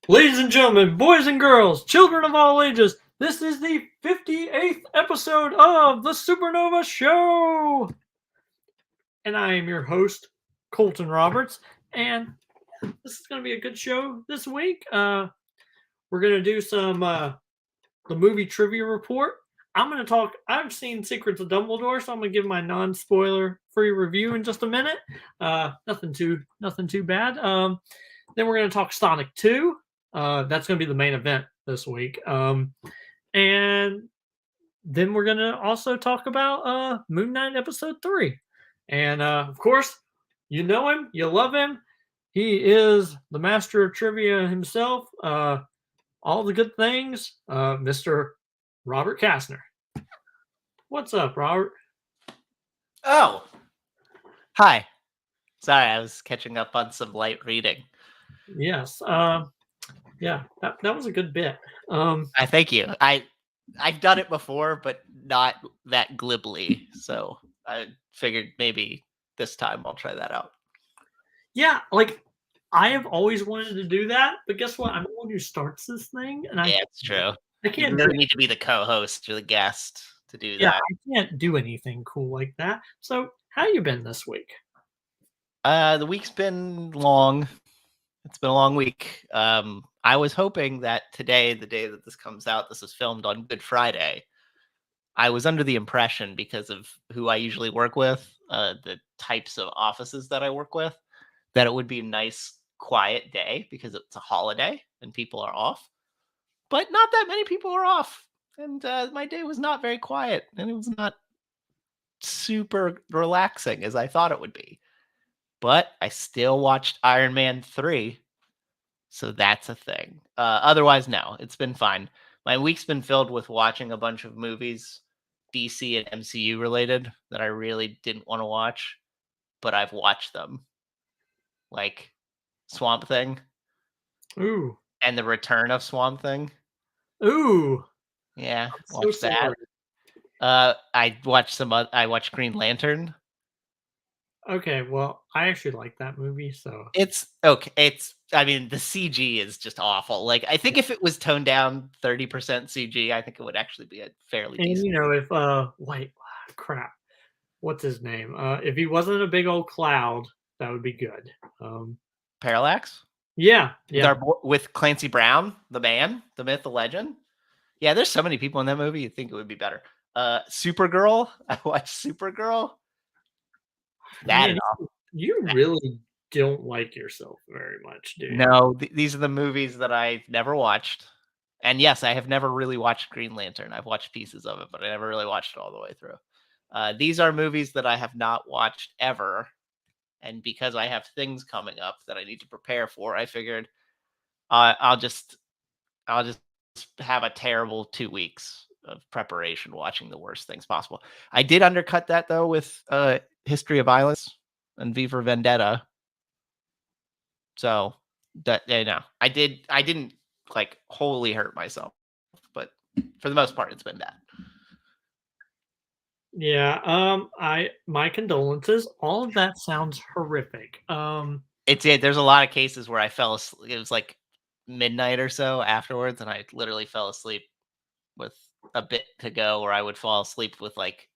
Ladies and gentlemen, boys and girls, children of all ages, this is the 58th episode of the Supernova Show! And I am your host, Colton Roberts, and this is going to be a good show this week. We're going to do some the movie trivia report. I'm going to talk. I've seen Secrets of Dumbledore, so I'm going to give my non-spoiler free review in just a minute. Nothing too bad. Then we're going to talk Sonic 2. That's going to be the main event this week. And then we're going to also talk about Moon Knight Episode 3. And of course, you know him, you love him. He is the master of trivia himself. All the good things, Mr. Robert Kastner. What's up, Robert? Oh, hi. Sorry, I was catching up on some light reading. Yes. Yeah, that was a good bit. I thank you. I've done it before, but not that glibly. So I figured maybe this time I'll try that out. Yeah, like I have always wanted to do that, but guess what? I'm the one who starts this thing, and Yeah, it's true. I You can't really need to be the co-host or the guest to do yeah, that. I can't do anything cool like that. So, how you been this week? The week's been long. It's been a long week. I was hoping that today, the day that this comes out, this is filmed on Good Friday. I was under the impression, because of who I usually work with, the types of offices that I work with, that it would be a nice, quiet day because it's a holiday and people are off. But not that many people are off. And my day was not very quiet, and it was not super relaxing as I thought it would be. But I still watched Iron Man 3. So that's a thing. Otherwise, no, it's been fine. My week's been filled with watching a bunch of movies, DC and MCU related, that I really didn't want to watch, but I've watched them. Like Swamp Thing Ooh, and The Return of Swamp Thing. ooh, Yeah, I'm so watched that. I watched Green Lantern. Okay, well, I actually like that movie, so It's okay. I mean, the CG is just awful. Like, I think if it was toned down 30% CG, I think it would actually be a fairly and decent. you know if wait, crap, what's his name? If he wasn't a big old cloud, that would be good. Parallax? Yeah, yeah. With Clancy Brown, the man, the myth, the legend. Yeah, there's so many people in that movie. You'd think it would be better. Supergirl. I watched Supergirl. Man, you really don't like yourself very much, do you? No, these are the movies that I've never watched. And yes, I have never really watched Green Lantern. I've watched pieces of it, but I never really watched it all the way through. These are movies that I have not watched ever. And because I have things coming up that I need to prepare for, I figured I'll just have a terrible 2 weeks of preparation watching the worst things possible. I did undercut that though with History of Violence and V for Vendetta. So that I didn't like wholly hurt myself, but for the most part it's been bad. Yeah, my condolences. All of that sounds horrific. There's a lot of cases where I fell asleep. It was like midnight or so afterwards, and I literally fell asleep with a bit to go, where I would fall asleep with like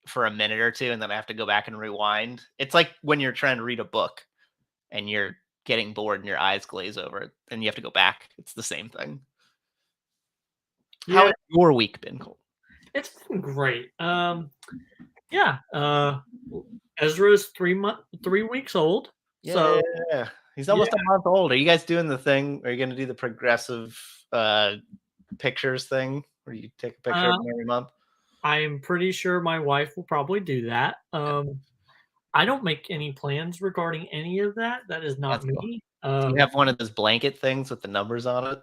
for a minute or two, and then I have to go back and rewind. It's like when you're trying to read a book and you're getting bored and your eyes glaze over, and you have to go back. It's the same thing. How Yeah, has your week been, Cole? it's been great. Yeah, Ezra's 3 weeks old. So Yeah, he's almost a month old. Are you guys doing the thing? Are you going to do the progressive pictures thing, where you take a picture of him every month? I am pretty sure my wife will probably do that. I don't make any plans regarding any of that. That is not That's cool. me. Do you have one of those blanket things with the numbers on it?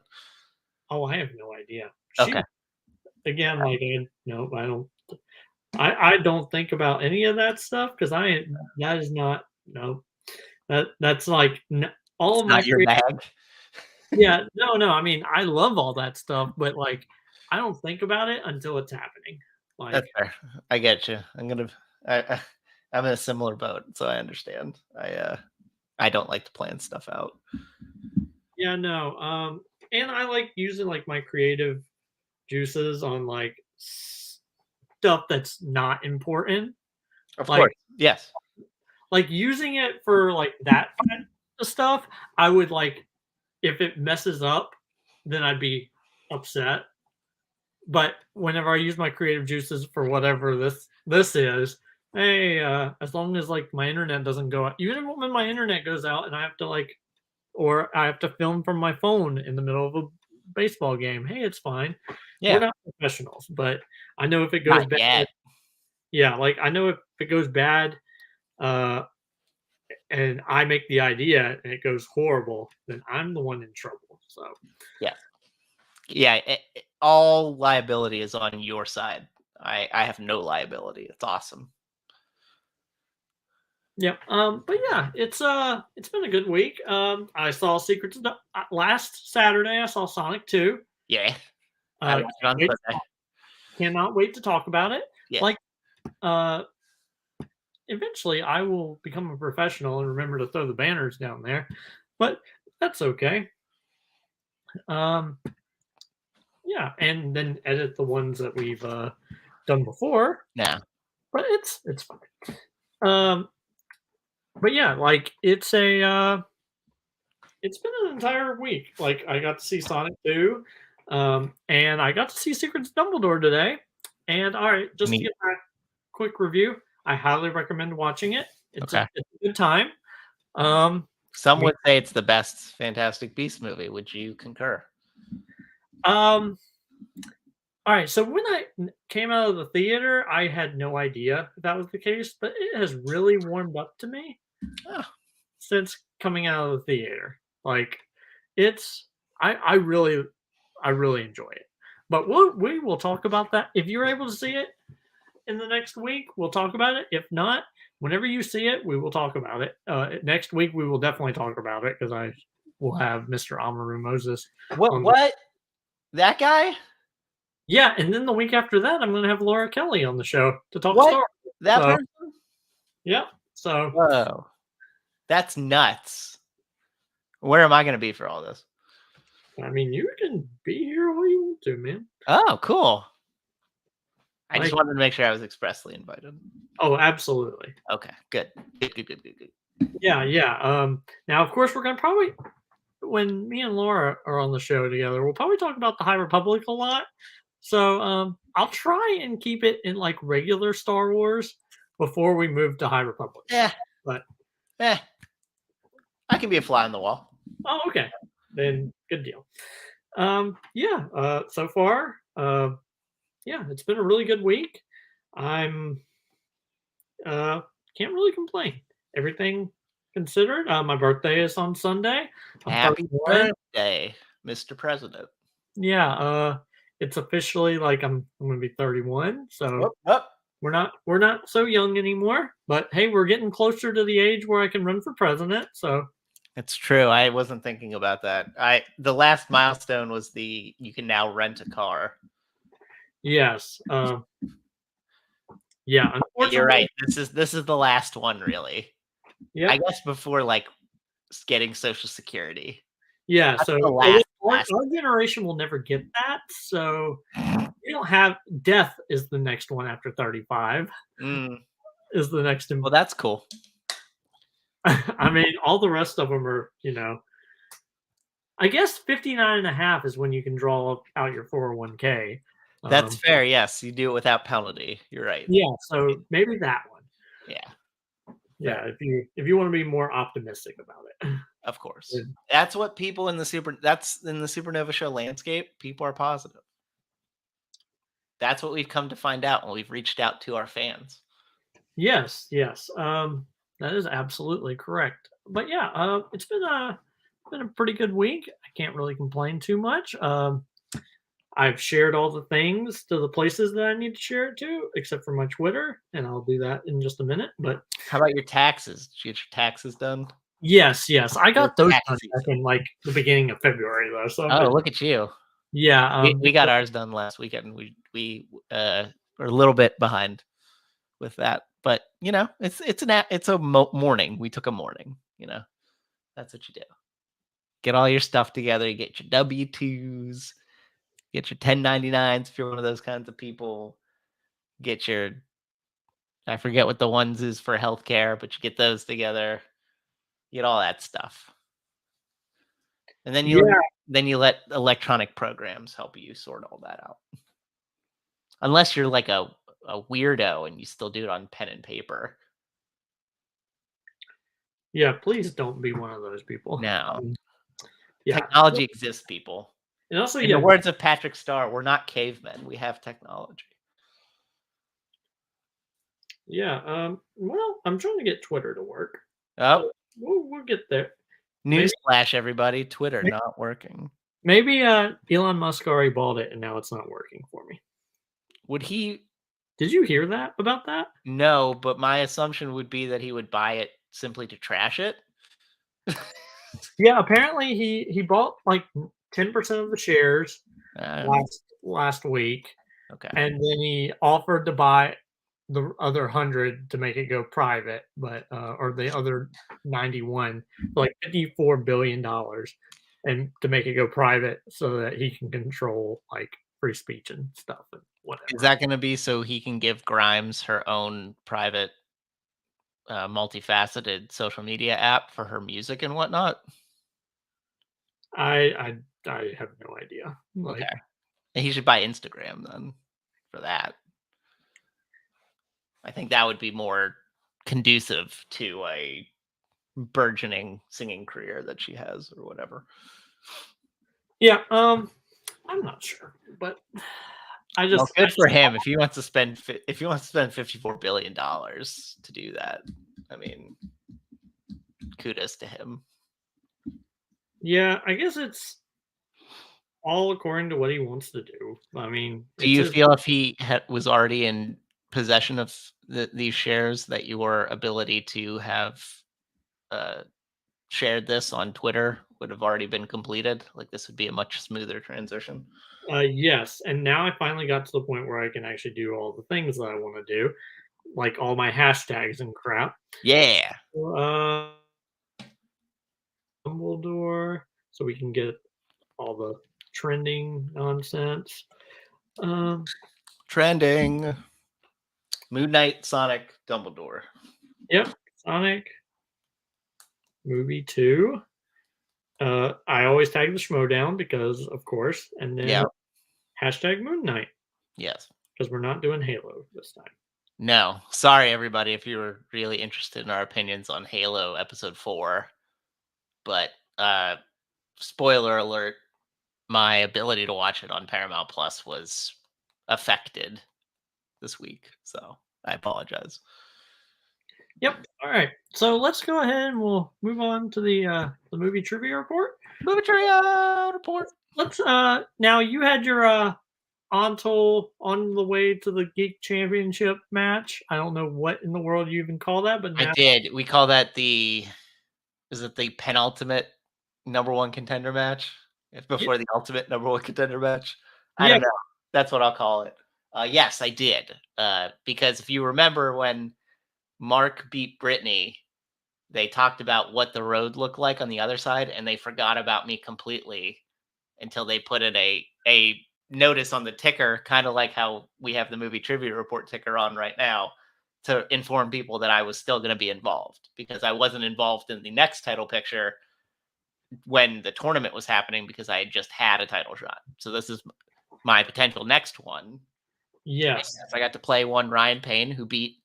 Oh, I have no idea. Okay. Again, like no, I don't. I don't think about any of that stuff because that is not no. That's like all It's of my not your bag. yeah, no. I mean, I love all that stuff, but like, I don't think about it until it's happening. Like, That's fair. I get you. I'm in a similar boat, so I understand. I don't like to plan stuff out. Yeah, no. And I like using like my creative juices on like stuff that's not important. Of Like course. Yes. using it for like that kind of stuff, I would like if it messes up, then I'd be upset. But whenever I use my creative juices for whatever this is, hey, as long as like my internet doesn't go out, even when my internet goes out and I have to like, or I have to film from my phone in the middle of a baseball game, hey, it's fine. We're Yeah. not professionals, but I know if it goes Not bad, yet. yeah, like I know if it goes bad, uh, and I make the idea and it goes horrible, then I'm the one in trouble. So, Yeah. Yeah. All liability is on your side. I have no liability. It's awesome. yep. But yeah, it's been a good week. I saw Secrets of last Saturday. I saw Sonic 2. Yeah. I Uh, watched it on wait, Sunday. cannot wait to talk about it. Yeah. Like, uh, eventually I will become a professional and remember to throw the banners down there, but that's okay. Um, yeah, and then edit the ones that we've done before, Nah. but it's fine. Um, but yeah, like it's been an entire week. Like I got to see Sonic 2, and I got to see Secrets of Dumbledore today. And all right, just to Neat. get that quick review, I highly recommend watching it. Okay. It's a good time. Um, Some me- would say it's the best Fantastic Beast movie. Would you concur? um, all right. So when I came out of the theater, I had no idea if that was the case, but it has really warmed up to me Oh, since coming out of the theater. Like, it's I really enjoy it. But we will talk about that. If you're able to see it in the next week, we'll talk about it. If not, whenever you see it, we will talk about it. Next week, we will definitely talk about it because I will have Mr. Amaru Moses what? on. What? That guy? Yeah, and then the week after that, I'm going to have Laura Kelly on the show to talk What? Star Wars. That So, person? yeah. So, Whoa, that's nuts. Where am I going to be for all this? I mean, you can be here all you want to, man. Oh, cool. I just Like, wanted to make sure I was expressly invited. oh, absolutely. Okay, good. Good. Yeah, yeah. Now, of course, we're going to probably when me and Laura are on the show together, we'll probably talk about the High Republic a lot. So I'll try and keep it in like regular Star Wars before we move to High Republic. Yeah. But I can be a fly on the wall. oh, okay, then good deal. Yeah. So far, yeah, it's been a really good week. I'm can't really complain. Everything considered, my birthday is on Sunday. I'm Happy 31. birthday, Mr. President. Yeah, it's officially like I'm gonna be 31, so Whoop. we're not so young anymore. But hey, we're getting closer to the age where I can run for president. So It's true. I wasn't thinking about that. The last milestone was you can now rent a car. yes, yeah. Unfortunately, You're right. This is the last one, really. yeah, I guess before like getting Social Security. yeah. That's So the last. our generation will never get that. So we don't have death is the next one after 35 is the next. Well, that's cool. I mean, all the rest of them are, I guess 59 and a half is when you can draw out your 401k. That's fair. Yes, you do it without penalty. You're right. Yeah, so maybe that one. Yeah, Yeah, if you want to be more optimistic about it. of course. Yeah. That's what people in the Supernova show landscape. People are positive. That's what we've come to find out when we've reached out to our fans. Yes. That is absolutely correct. But yeah, it's been a pretty good week. I can't really complain too much. I've shared all the things to the places that I need to share it to, except for my Twitter, and I'll do that in just a minute. But how about your taxes? Did you get your taxes done? Yes, I got those done tax back in like the beginning of February though. So look at you. yeah, We got ours done last weekend. We were a little bit behind with that, but it's a morning. We took a morning. That's what you do. Get all your stuff together. You get your W-2s. Get your 1099s if you're one of those kinds of people. Get your, I forget what the ones is for healthcare, but you get those together. You get all that stuff. And then you let electronic programs help you sort all that out. Unless you're like a weirdo and you still do it on pen and paper. Yeah, please don't be one of those people. No. Yeah. Technology exists, people. And also, In the words of Patrick Starr, we're not cavemen. We have technology. Yeah. Well, I'm trying to get Twitter to work. Oh, We'll get there. newsflash, everybody. Twitter not working. Maybe Elon Musk already bought it and now it's not working for me. Would he? Did you hear that about that? No, but my assumption would be that he would buy it simply to trash it. Yeah, apparently he bought like 10% of the shares last week. Okay. And then he offered to buy the other 100 to make it go private, but or the other 91, like $54 billion, and to make it go private so that he can control like free speech and stuff and whatever. Is that going to be so he can give Grimes her own private, multifaceted social media app for her music and whatnot? I have no idea. Like, okay. And he should buy Instagram then for that. I think that would be more conducive to a burgeoning singing career that she has or whatever. Yeah, I'm not sure, but I just good for him if he wants to spend $54 billion to do that. I mean, kudos to him. Yeah, I guess it's all according to what he wants to do. I mean, do you feel if he was already in possession of these shares that your ability to have shared this on Twitter would have already been completed? Like this would be a much smoother transition. Yes, and now I finally got to the point where I can actually do all the things that I want to do, like all my hashtags and crap. Yeah. Dumbledore, so we can get all the trending nonsense. Trending. Moon Knight, Sonic, Dumbledore. Yep, Sonic. Movie 2. I always tag the Schmodown because, of course, and then hashtag Moon Knight. Yes. Because we're not doing Halo this time. No. Sorry, everybody, if you were really interested in our opinions on Halo Episode 4. But, spoiler alert, my ability to watch it on Paramount Plus was affected this week. So I apologize. Yep. All right. So let's go ahead and we'll move on to the movie trivia report. Movie trivia report. Let's now you had your Ontel on the way to the Geek Championship match. I don't know what in the world you even call that, but I did. We call that is it the penultimate number one contender match? Before the ultimate number one contender match? I don't know. That's what I'll call it. Yes, I did. Because if you remember when Mark beat Brittany, they talked about what the road looked like on the other side, and they forgot about me completely until they put in a notice on the ticker, kind of like how we have the movie trivia report ticker on right now, to inform people that I was still going to be involved, because I wasn't involved in the next title picture when the tournament was happening because I had just had a title shot. So this is my potential next one. Yes. I got to play one Ryan Payne, who beat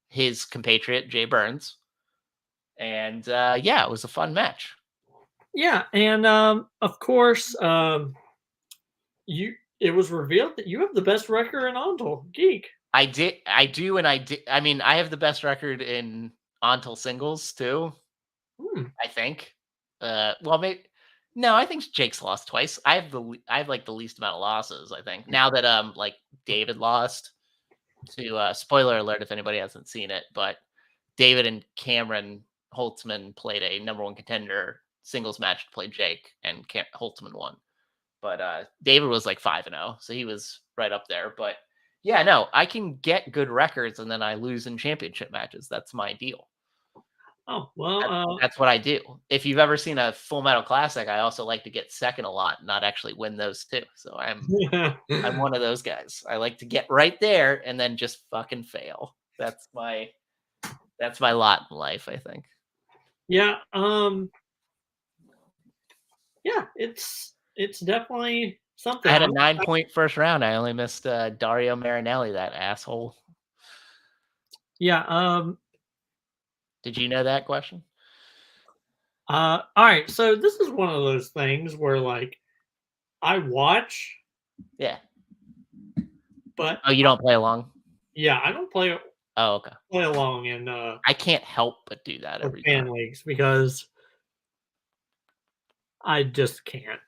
his compatriot Jay Burns. And it was a fun match. Yeah, and of course, it was revealed that you have the best record in Ontel Geek. I do, and I did. I mean, I have the best record in Ontel singles too. I think. Well, maybe no. I think Jake's lost twice. I have like the least amount of losses. I think now that like David lost to spoiler alert if anybody hasn't seen it, but David and Cameron Holtzman played a number one contender singles match to play Jake, and Holtzman won. But David was like 5-0, so he was right up there. But yeah, no, I can get good records and then I lose in championship matches. That's my deal. Oh, well, That's what I do. If you've ever seen a Full Metal Classic, I also like to get second a lot, not actually win those too. So I'm one of those guys. I like to get right there and then just fucking fail. That's my lot in life, I think. yeah, yeah, it's definitely I something. had a 9-point first round. I only missed Dario Marinelli, that asshole. Yeah, Did you know that question? all right, so this is one of those things where, like, I watch, Yeah. but Oh, you don't play along? yeah, I don't Oh, okay. play along in, I can't help but do that for every time. fan leagues because I just can't.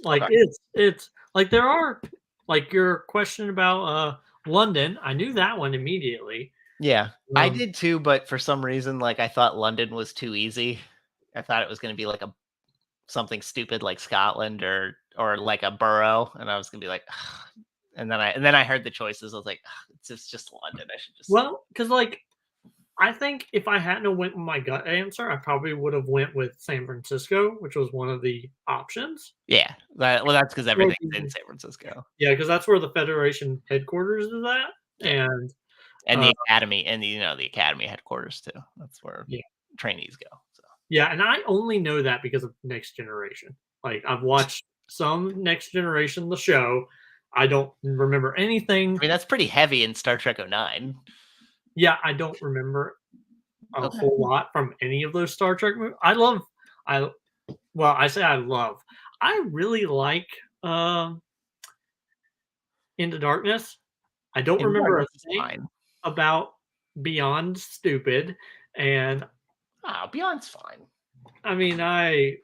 Like, Okay. it's like, there are like, your question about, London, I knew that one immediately. Yeah, I Um, did too, but for some reason, like, I thought London was too easy. I thought it was gonna be like a something stupid like Scotland or like a borough, and I was gonna be like, "Ugh." And then I heard the choices. I was like, "Ugh, it's just London. I should just." well, because like, I think if I hadn't have went with my gut answer, I probably would have went with San Francisco, which was one of the options. Yeah, well, that's because Or everything's in the San Francisco. Yeah, because that's where the Federation headquarters is at, Yeah, and, and uh the academy, and the academy headquarters too. That's where yeah. trainees go. So Yeah, and I only know that because of Next Generation. Like, I've watched some Next Generation, the show. I don't remember anything. I mean, that's pretty heavy in Star Trek '09. Yeah, I don't remember a Okay. whole lot from any of those Star Trek movies. I well, I say I love. I really like, Into Darkness. I don't In remember a Darkness is thing fine. about Beyond Stupid, and Ah, Beyond's fine. I mean, I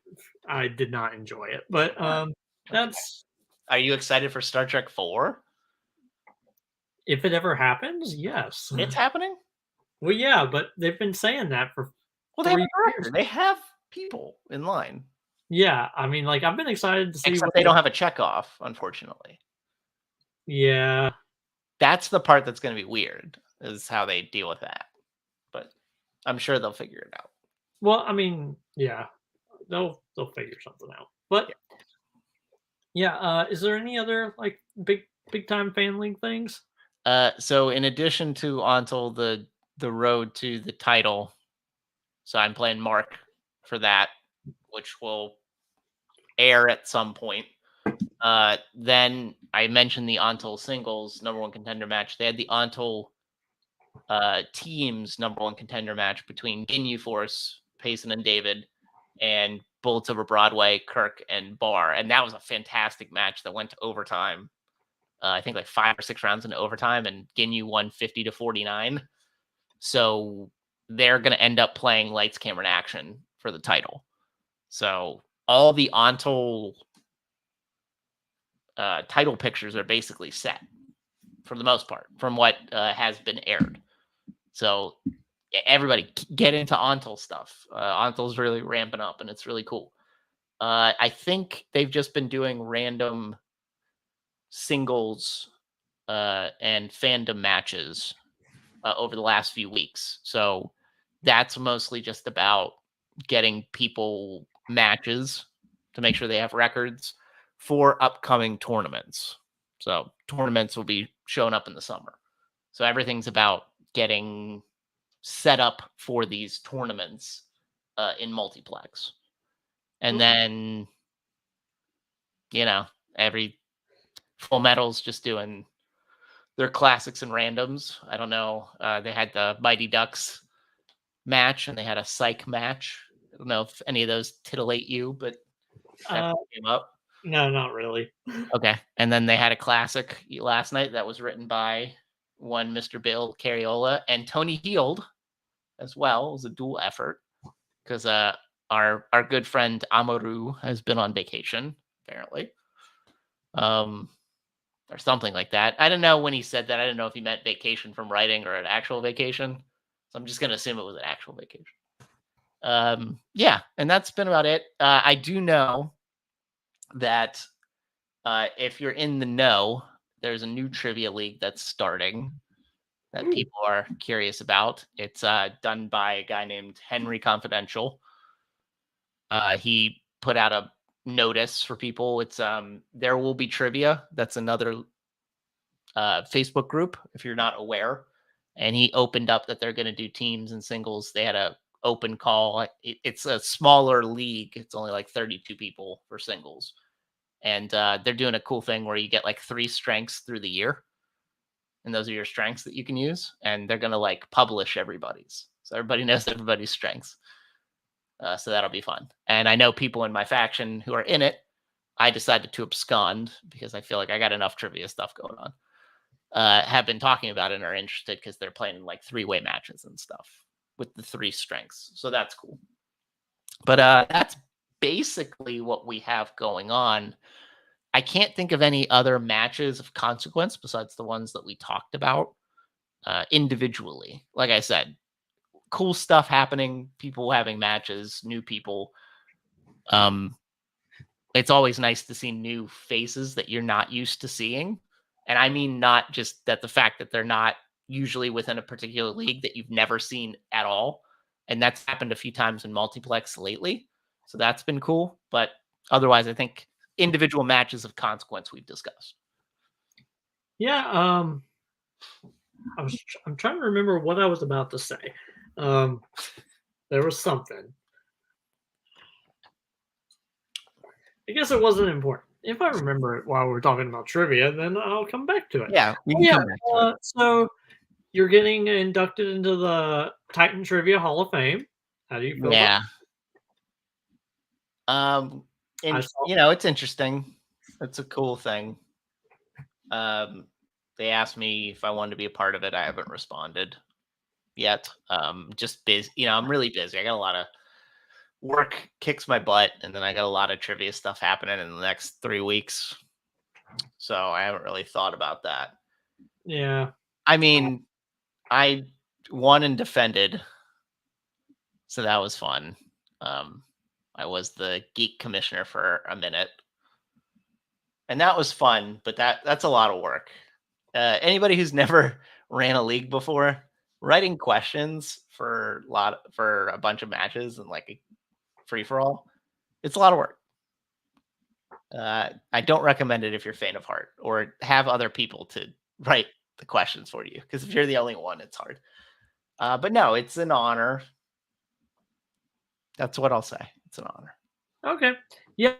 did not enjoy it, but, Okay. that's Are you excited for Star Trek 4? if it ever happens, yes. It's happening? Well, yeah, but they've been saying that for Well, they have 3 a years. director. They have people in line, Yeah, I mean, like, I've been excited to see except what they they don't have a checkoff, unfortunately. Yeah. That's the part that's gonna be weird, is how they deal with that, but I'm sure they'll figure it out. Well, I mean, yeah, they'll figure something out. But, Yeah. yeah, is there any other, like, big time fan league things? So in addition to Until the road to the title, so I'm playing Mark for that, which will air at some point. Then I mentioned the Until singles number one contender match. They had the Until teams number one contender match between Ginyu Force, Payson and David, and Bullets Over Broadway, Kirk and Barr. And that was a fantastic match that went to overtime. I think like 5 or 6 rounds into overtime, and Ginyu won 50-49. So they're going to end up playing Lights, Camera, and Action for the title. So all the Antal title pictures are basically set for the most part from what has been aired. So everybody get into Antal stuff. Antal's really ramping up, and it's really cool. I think they've just been doing random singles and fandom matches over the last few weeks. So that's mostly just about getting people matches to make sure they have records for upcoming tournaments. So tournaments will be showing up in the summer. So everything's about getting set up for these tournaments in multiplex. And Okay. then, every Full Metal's just doing their classics and randoms. I don't know. They had the Mighty Ducks match and they had a psych match. I don't know if any of those titillate you, but that Uh, came up. no, not really. Okay. And then they had a classic last night that was written by one Mr. Bill Carriola and Tony Heald as well. It was a dual effort because our good friend Amaru has been on vacation, apparently. Or something like that. I don't know when he said that. I didn't know if he meant vacation from writing or an actual vacation. So I'm just gonna assume it was an actual vacation. Yeah, and that's been about it. I do know that if you're in the know, there's a new trivia league that's starting. that Ooh. people are curious about. It's done by a guy named Henry Confidential. He put out a notice for people. It's There Will Be Trivia. That's another Facebook group, if you're not aware. And he opened up that they're going to do teams and singles. They had a open call. It's a smaller league. It's only like 32 people for singles. And they're doing a cool thing where you get like 3 strengths through the year. And those are your strengths that you can use. And they're going to like publish everybody's. So everybody knows everybody's strengths. So that'll be fun. And I know people in my faction who are in it. I decided to abscond because I feel like I got enough trivia stuff going on. Have been talking about it and are interested because they're playing like 3-way matches and stuff with the 3 strengths. So that's cool. But that's basically what we have going on. I can't think of any other matches of consequence besides the ones that we talked about individually. Like I said, cool stuff happening, people having matches, new people. It's always nice to see new faces that you're not used to seeing. And I mean, not just that the fact that they're not usually within a particular league that you've never seen at all. And that's happened a few times in multiplex lately. So that's been cool. But otherwise, I think individual matches of consequence we've discussed. Yeah, I'm trying to remember what I was about to say. There was something. I guess it wasn't important. If I remember it while we're talking about trivia, then I'll come back to it. Yeah, we can come back to it. So you're getting inducted into the Titan Trivia Hall of Fame. How do you feel about And saw- it's interesting. It's a cool thing. They asked me if I wanted to be a part of it. I haven't responded yet. Just busy. I'm really busy. I got a lot of work kicks my butt, and then I got a lot of trivia stuff happening in the next 3 weeks. So I haven't really thought about that. Yeah. I mean, I won and defended, so that was fun. I was the geek commissioner for a minute, and that was fun. But that's a lot of work. Anybody who's never ran a league before, writing questions for a bunch of matches and like a free for all, it's a lot of work. I don't recommend it if you're faint of heart or have other people to write the questions for you, because if you're the only one, it's hard. But no, it's an honor. That's what I'll say. It's an honor. Okay. Yeah.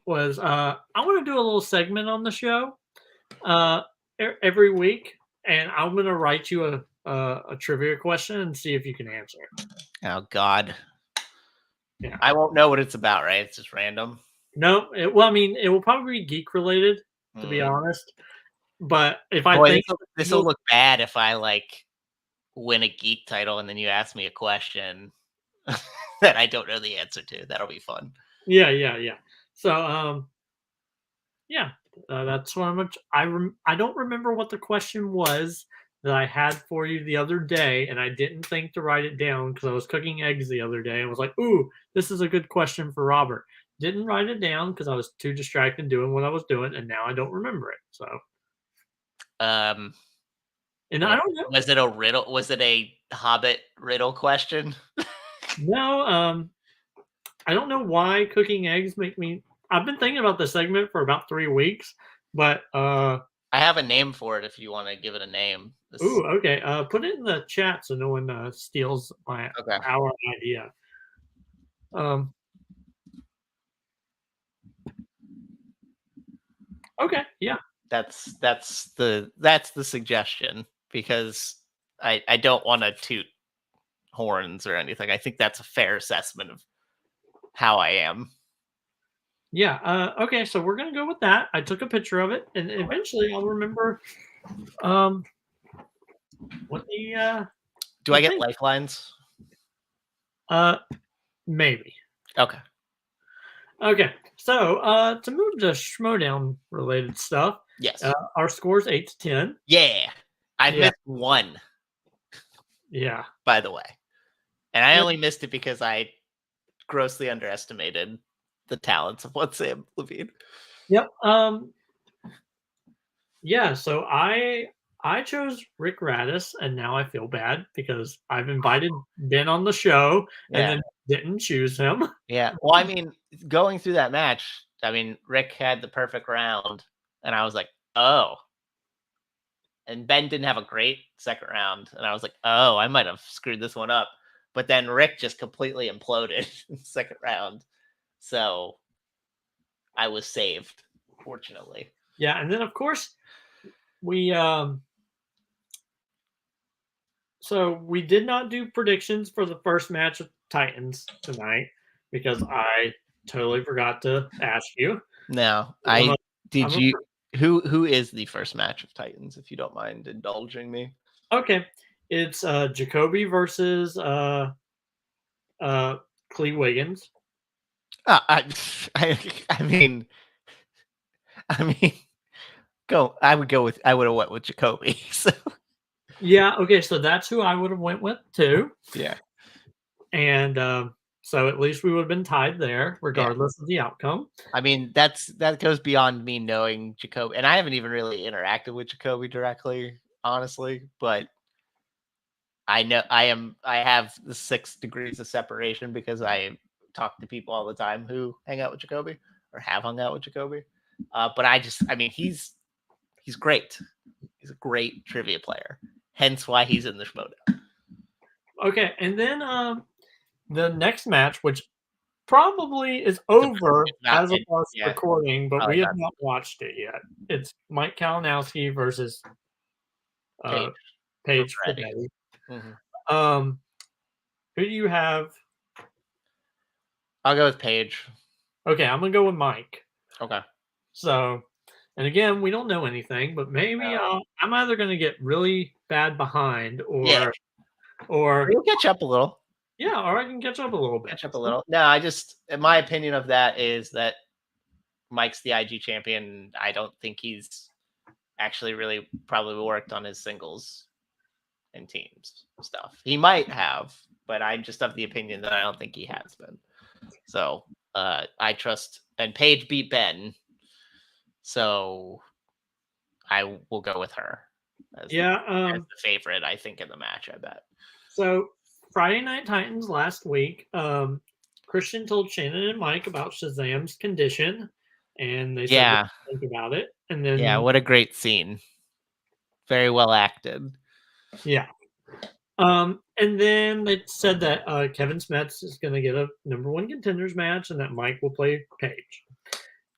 Was I want to do a little segment on the show every week, and I'm going to write you a trivia question and see if you can answer it. Oh God. Yeah. I won't know what it's about, right? It's just random. No, it will probably be geek related, to be honest. But if I think this will look bad if I like win a geek title and then you ask me a question that I don't know the answer to. That'll be fun. Yeah. So that's what I don't remember what the question was that I had for you the other day, and I didn't think to write it down because I was cooking eggs the other day and was like, "Ooh, this is a good question for Robert." Didn't write it down because I was too distracted doing what I was doing, and now I don't remember it. So, and I don't know. Was it a riddle? Was it a Hobbit riddle question? No, I don't know why cooking eggs make me. I've been thinking about this segment for about 3 weeks, but I have a name for it if you want to give it a name. Ooh, okay. Put it in the chat so no one steals our idea. Okay, yeah. That's the suggestion, because I don't want to toot horns or anything. I think that's a fair assessment of how I am. Yeah. Okay, so we're gonna go with that. I took a picture of it, and eventually I'll remember. What the? Do I get lifelines? Maybe. Okay. Okay. So, to move to Schmodown related stuff. Yes. Our score's 8-10. Yeah. I missed one. Yeah. By the way. And I only missed it because I grossly underestimated the talents of what Sam Levine. Yep. Yeah, so I I chose Rick Radis, and now I feel bad because I've invited Ben on the show and Yeah. then didn't choose him. Yeah. Well, I mean, going through that match, I mean, Rick had the perfect round, and I was like, oh. And Ben didn't have a great second round, and I was like, oh, I might have screwed this one up. But then Rick just completely imploded in the second round. So I was saved, fortunately. Yeah, and then of course we so we did not do predictions for the first match of Titans tonight because I totally forgot to ask you. No, I'm I a, did I'm a, you who is the first match of Titans, if you don't mind indulging me? okay. It's Jacoby versus Clee Wiggins. Uh, I, I mean, I mean, I would have went with Jacoby. So Yeah, okay, so that's who I would have went with too. yeah, And so at least we would have been tied there, yeah. regardless of the outcome. I mean, that goes beyond me knowing Jacoby, and I haven't even really interacted with Jacoby directly, honestly. But I know I have the 6 degrees of separation because I talk to people all the time who hang out with Jacoby or have hung out with Jacoby. But I mean, he's great. He's a great trivia player. Hence why he's in the Schmodown. Okay, and then the next match, which probably is over as of us Yeah, recording, but probably we have not not watched it yet. It's Mike Kalinowski versus uh, Paige. Paige Ready. Finetti. Mm-hmm. Who do you have? I'll go with Paige. Okay, I'm gonna go with Mike. Okay. So, and again, we don't know anything, but maybe I'm either gonna get really bad behind, Yeah, or we'll catch up a little. yeah, or I can catch up a little bit. Catch up a little. No, I just, in my opinion of that is that Mike's the IG champion. I don't think he's actually really probably worked on his singles and teams stuff. He might have, but I'm just of the opinion that I don't think he has been. So I trust, and Paige beat Ben, so I will go with her as, Yeah. as the favorite. I think in the match. I bet. So Friday Night Titans last week, Christian told Shannon and Mike about Shazam's condition, and they said what Yeah, they think about it. And yeah. then What a great scene. Very well acted. yeah. And then they said that Kevin Smets is going to get a #1 contenders match, and that Mike will play Paige.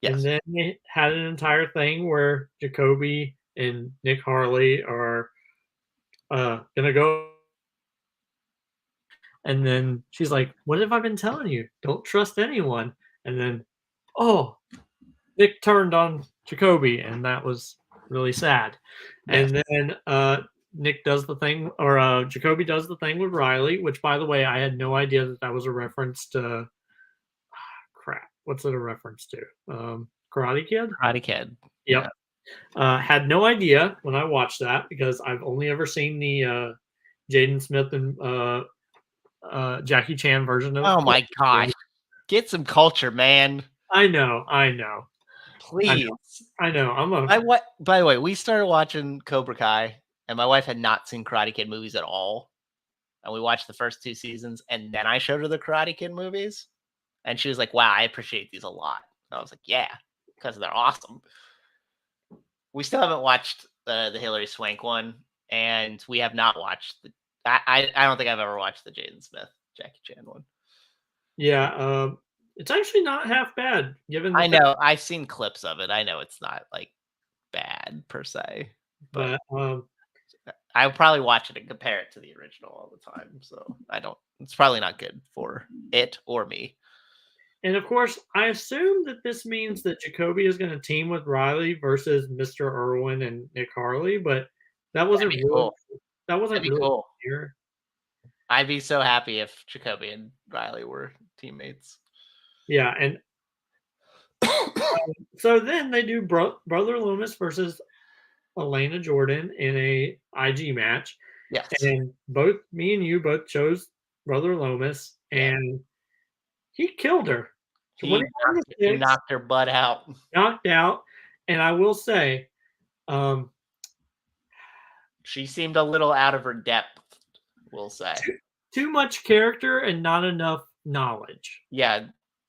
Yes. And then they had an entire thing where Jacoby and Nick Harley are going to go. And then she's like, "What have I been telling you? Don't trust anyone." And then, oh, Nick turned on Jacoby, and that was really sad. Yes. And then Nick does the thing, or Jacoby does the thing with Riley, which, by the way, I had no idea that that was a reference to. Crap, what's it a reference to? Karate Kid. Karate Kid. Yep. Yeah. Had no idea when I watched that because I've only ever seen the Jaden Smith and Jackie Chan version of. Oh my gosh. Get some culture, man. I know. Please. I know. By the way, we started watching Cobra Kai, and my wife had not seen Karate Kid movies at all. And we watched the first 2 seasons, and then I showed her the Karate Kid movies. And she was like, wow, I appreciate these a lot. And I was like, yeah, because they're awesome. We still haven't watched the Hilary Swank one, and we have not watched the. I don't think I've ever watched the Jaden Smith Jackie Chan one. Yeah, it's actually not half bad. Given I know I've seen clips of it. I know it's not like bad per se, but I would probably watch it and compare it to the original all the time. So I don't. It's probably not good for it or me. and of course, I assume that this means that Jacoby is going to team with Riley versus Mr. Irwin and Nick Harley, but that wasn't That'd be really cool. that wasn't That'd be really cool. clear. I'd be so happy if Jacoby and Riley were teammates. Yeah, and so then they do Brother Loomis versus Elena Jordan in a IG match. Yes. And both me and you both chose Brother Loomis, and he killed her. He knocked her butt out. Knocked out. And I will say, She seemed a little out of her depth, we'll say. Too much character and not enough knowledge. Yeah,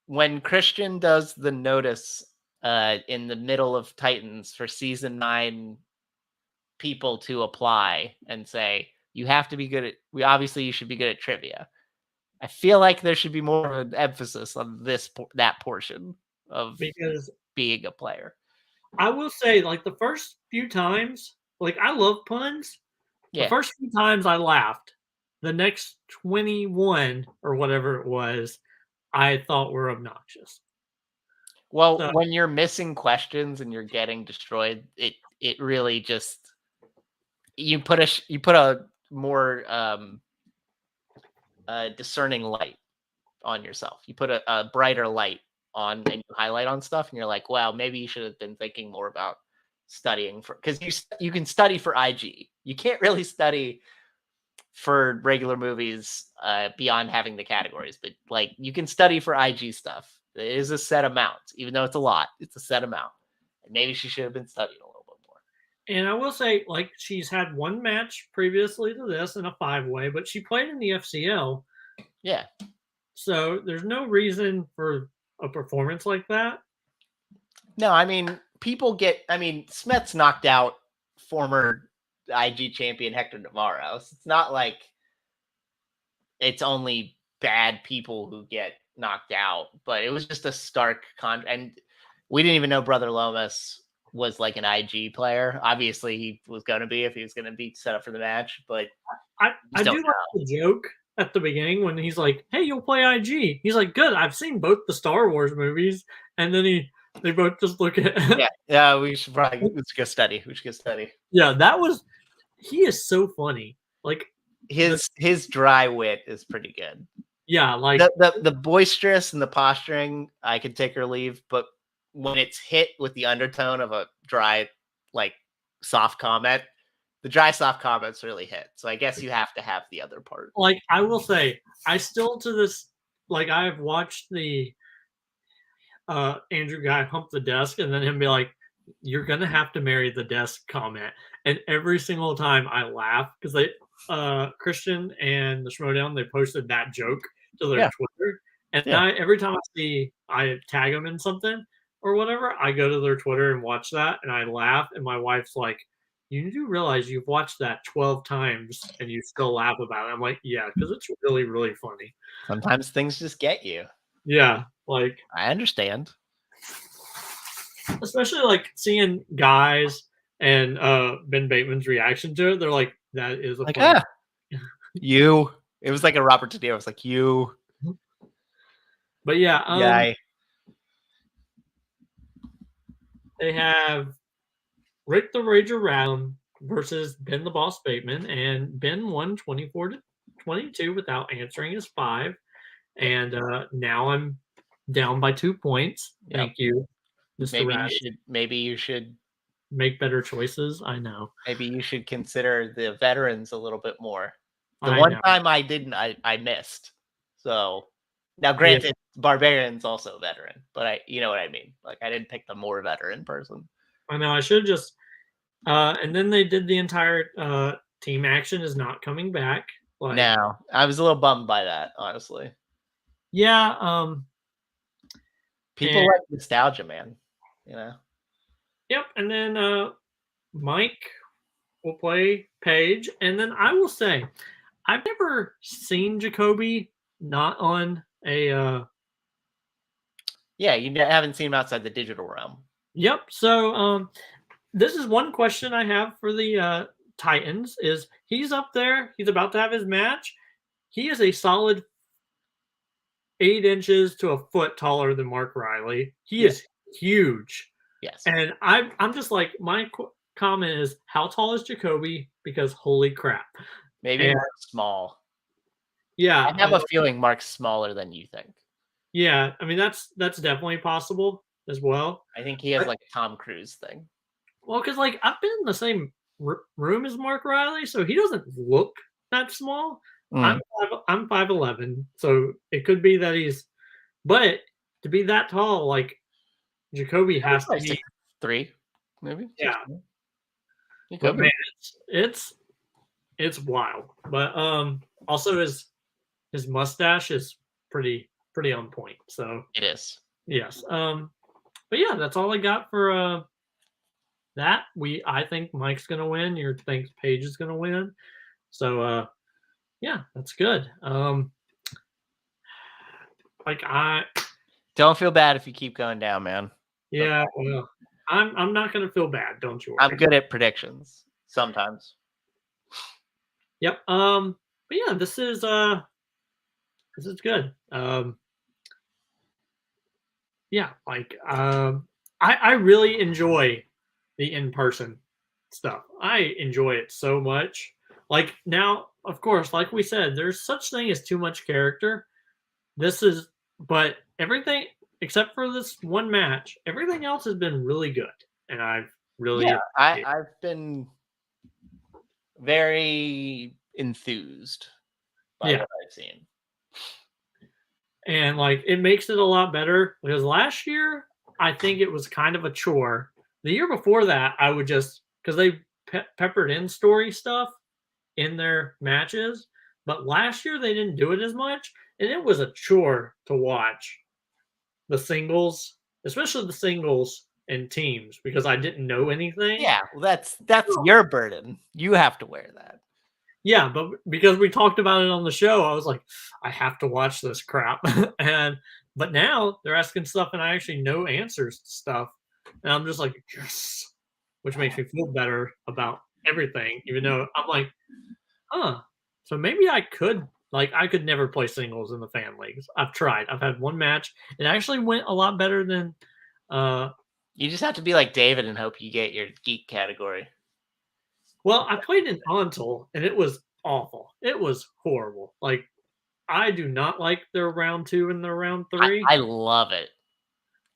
when Christian does the notice in the middle of Titans for season 9 people to apply and say, you have to be good at, obviously you should be good at trivia. I feel like there should be more of an emphasis on that portion of Because being a player. I will say, like, the first few times, like, I love puns. The Yeah. first few times I laughed. The next 21 or whatever it was, I thought were obnoxious. Well, So, when you're missing questions and you're getting destroyed, it really just you put a more discerning light on yourself. You put a brighter light on and you highlight on stuff, and you're like, wow, maybe you should have been thinking more about studying for, because you can study for IG. You can't really study for regular movies beyond having the categories, but like you can study for IG stuff. It is a set amount, even though it's a lot. It's a set amount, and maybe she should have been studying a little bit more. and I will say, like, she's had one match previously to this in a 5-way, but she played in the FCL. Yeah. So there's no reason for a performance like that. No, I mean, Smets knocked out former IG champion Hector Navarro. So it's not like it's only bad people who get knocked out, but it was just a stark and we didn't even know Brother Lomas was like an IG player. Obviously, he was going to be if he was going to be set up for the match, but I do like the joke at the beginning when he's like, "Hey, you'll play IG." He's like, "Good, I've seen both the Star Wars movies," and then they both just look at yeah. We should go study. We should go study. Yeah, he is so funny. Like his dry wit is pretty good. Yeah, like the boisterous and the posturing, I could take or leave, but when it's hit with the undertone of a dry, like soft comment, the dry soft comments really hit. So I guess you have to have the other part. Like, I will say, I still to this, like, I've watched the Andrew guy hump the desk and then him be like, "You're gonna have to marry the desk" comment, and every single time I laugh because they Christian and the Schmodown, they posted that joke to their Twitter, and every time I tag them in something or whatever, I go to their Twitter and watch that, and I laugh, and my wife's like, "You do realize you've watched that 12 times and you still laugh about it?" I'm like, "Yeah, because it's really, really funny." Sometimes things just get you. Yeah, like I understand. Especially like seeing guys and Ben Bateman's reaction to it, they're like, "That is a like, funny." You. It was like a Robert De Niro. It was like you. But yeah, Guy. They have Rick the Rager Round versus Ben the Boss Bateman, and Ben won 24-22 without answering his 5. And now I'm down by 2 points. Thank you, Mr. Maybe you should make better choices. I know. Maybe you should consider the veterans a little bit more. The one time I didn't, I missed. So now, granted, Barbarian's also a veteran, but you know what I mean. Like, I didn't pick the more veteran person. I know. I should just. And then they did the entire team action is not coming back. Like, no, I was a little bummed by that, honestly. Yeah. People like nostalgia, man. You know. Yep. And then Mike will play Paige, and then I will say, I've never seen Jacoby not on a. Yeah, you haven't seen him outside the digital realm. Yep. So this is one question I have for the Titans: is he's up there? He's about to have his match. He is a solid 8 inches to a foot taller than Mark Riley. He is huge. Yes. And I'm just like, my comment is, how tall is Jacoby? Because holy crap. Maybe Mark's small. Yeah. I have a feeling Mark's smaller than you think. Yeah. I mean, that's definitely possible as well. I think he has like a Tom Cruise thing. Well, because like I've been in the same room as Mark Riley, so he doesn't look that small. I'm 5'11", so it could be that he's, but to be that tall, like Jacoby has to be 3, maybe. Yeah. But man, it's It's wild. But also his mustache is pretty on point. So It is. yes. But yeah, that's all I got for that. I think Mike's gonna win. You think Paige is gonna win. So yeah, that's good. Like Don't feel bad if you keep going down, man. yeah, well, I'm not gonna feel bad, don't you worry. I'm good at predictions sometimes. Yep. But yeah, this is good. Yeah, like I really enjoy the in-person stuff. I enjoy it so much. Like now, of course, like we said, there's such thing as too much character. But everything except for this one match, everything else has been really good, and I've really I've been very enthused by what I've seen. And like it makes it a lot better because last year I think it was kind of a chore. The year before that, I would just because they peppered in story stuff in their matches, but last year they didn't do it as much, and it was a chore to watch the singles, especially the singles and teams because I didn't know anything. Yeah, well, that's your burden. You have to wear that. Yeah, but because we talked about it on the show, I was like, I have to watch this crap. But now they're asking stuff and I actually know answers to stuff. And I'm just like, yes, which makes me feel better about everything, even though I'm like, so maybe I could never play singles in the fan leagues. I've tried. I've had one match. It actually went a lot better than you just have to be like David and hope you get your geek category. Well, I played in Untitled and it was awful. It was horrible. Like I do not like their round 2 and their round 3. I love it.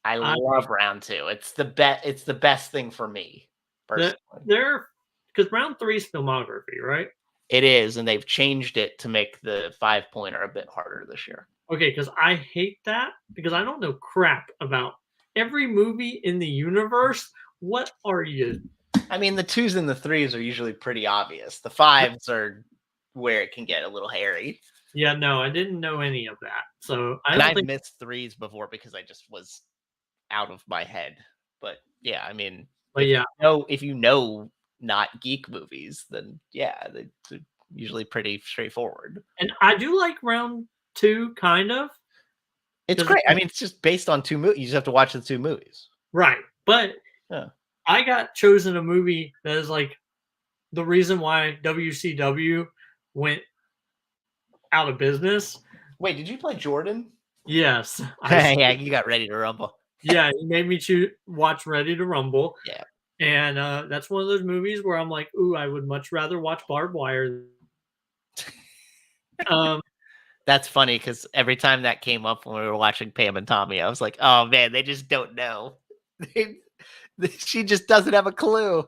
I love round 2. It's the best thing for me personally. They're because round 3 is filmography, right? It is, and they've changed it to make the 5-pointer a bit harder this year. Okay, because I hate that because I don't know crap about every movie in the universe. What are you? I mean, the 2s and the 3s are usually pretty obvious. The 5s are where it can get a little hairy. Yeah, no, I didn't know any of that. So I've missed 3s before because I just was out of my head. But yeah, I mean, if you know not geek movies, then yeah, they're usually pretty straightforward. And I do like round 2, kind of. It's great. I mean, it's just based on 2 movies. You just have to watch the 2 movies. Right. But I got chosen a movie that is like the reason why WCW went out of business. Wait, did you play Jordan? Yes. Yeah, you got Ready to Rumble. Yeah, he made me watch Ready to Rumble. Yeah. And that's one of those movies where I'm like, ooh, I would much rather watch Barbed Wire. That's funny because every time that came up when we were watching Pam and Tommy, I was like, oh man, they just don't know. She just doesn't have a clue.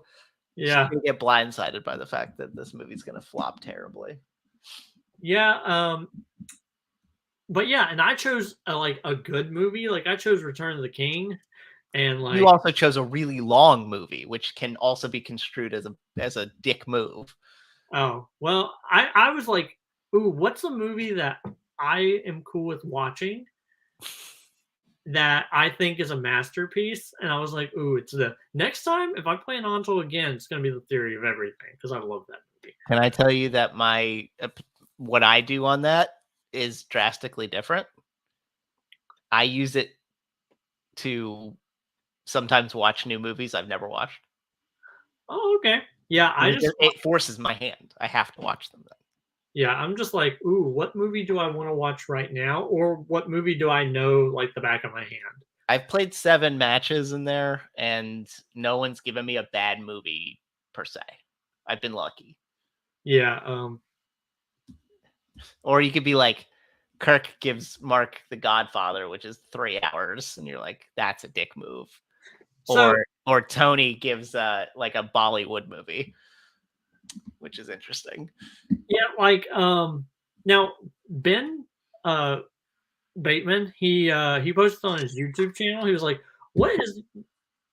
Yeah. She's gonna get blindsided by the fact that this movie's gonna flop terribly. Yeah. But yeah, and I chose a good movie. Like I chose Return of the King. And like you also chose a really long movie, which can also be construed as a dick move. Oh, well, I was like, ooh, what's a movie that I am cool with watching that I think is a masterpiece? And I was like, ooh, it's the next time if I play an Anto again, it's gonna be The Theory of Everything because I love that movie. Can I tell you that what I do on that is drastically different? I use it to sometimes watch new movies I've never watched. Oh, okay. Yeah, it forces my hand. I have to watch them then. Yeah, I'm just like, ooh, what movie do I want to watch right now? Or what movie do I know like the back of my hand? I've played 7 matches in there, and no one's given me a bad movie per se. I've been lucky. Yeah. Or you could be like, Kirk gives Mark The Godfather, which is 3 hours, and you're like, that's a dick move. Or Tony gives like a Bollywood movie, which is interesting. Yeah, like now Ben Bateman, he posted on his YouTube channel. He was like, "What is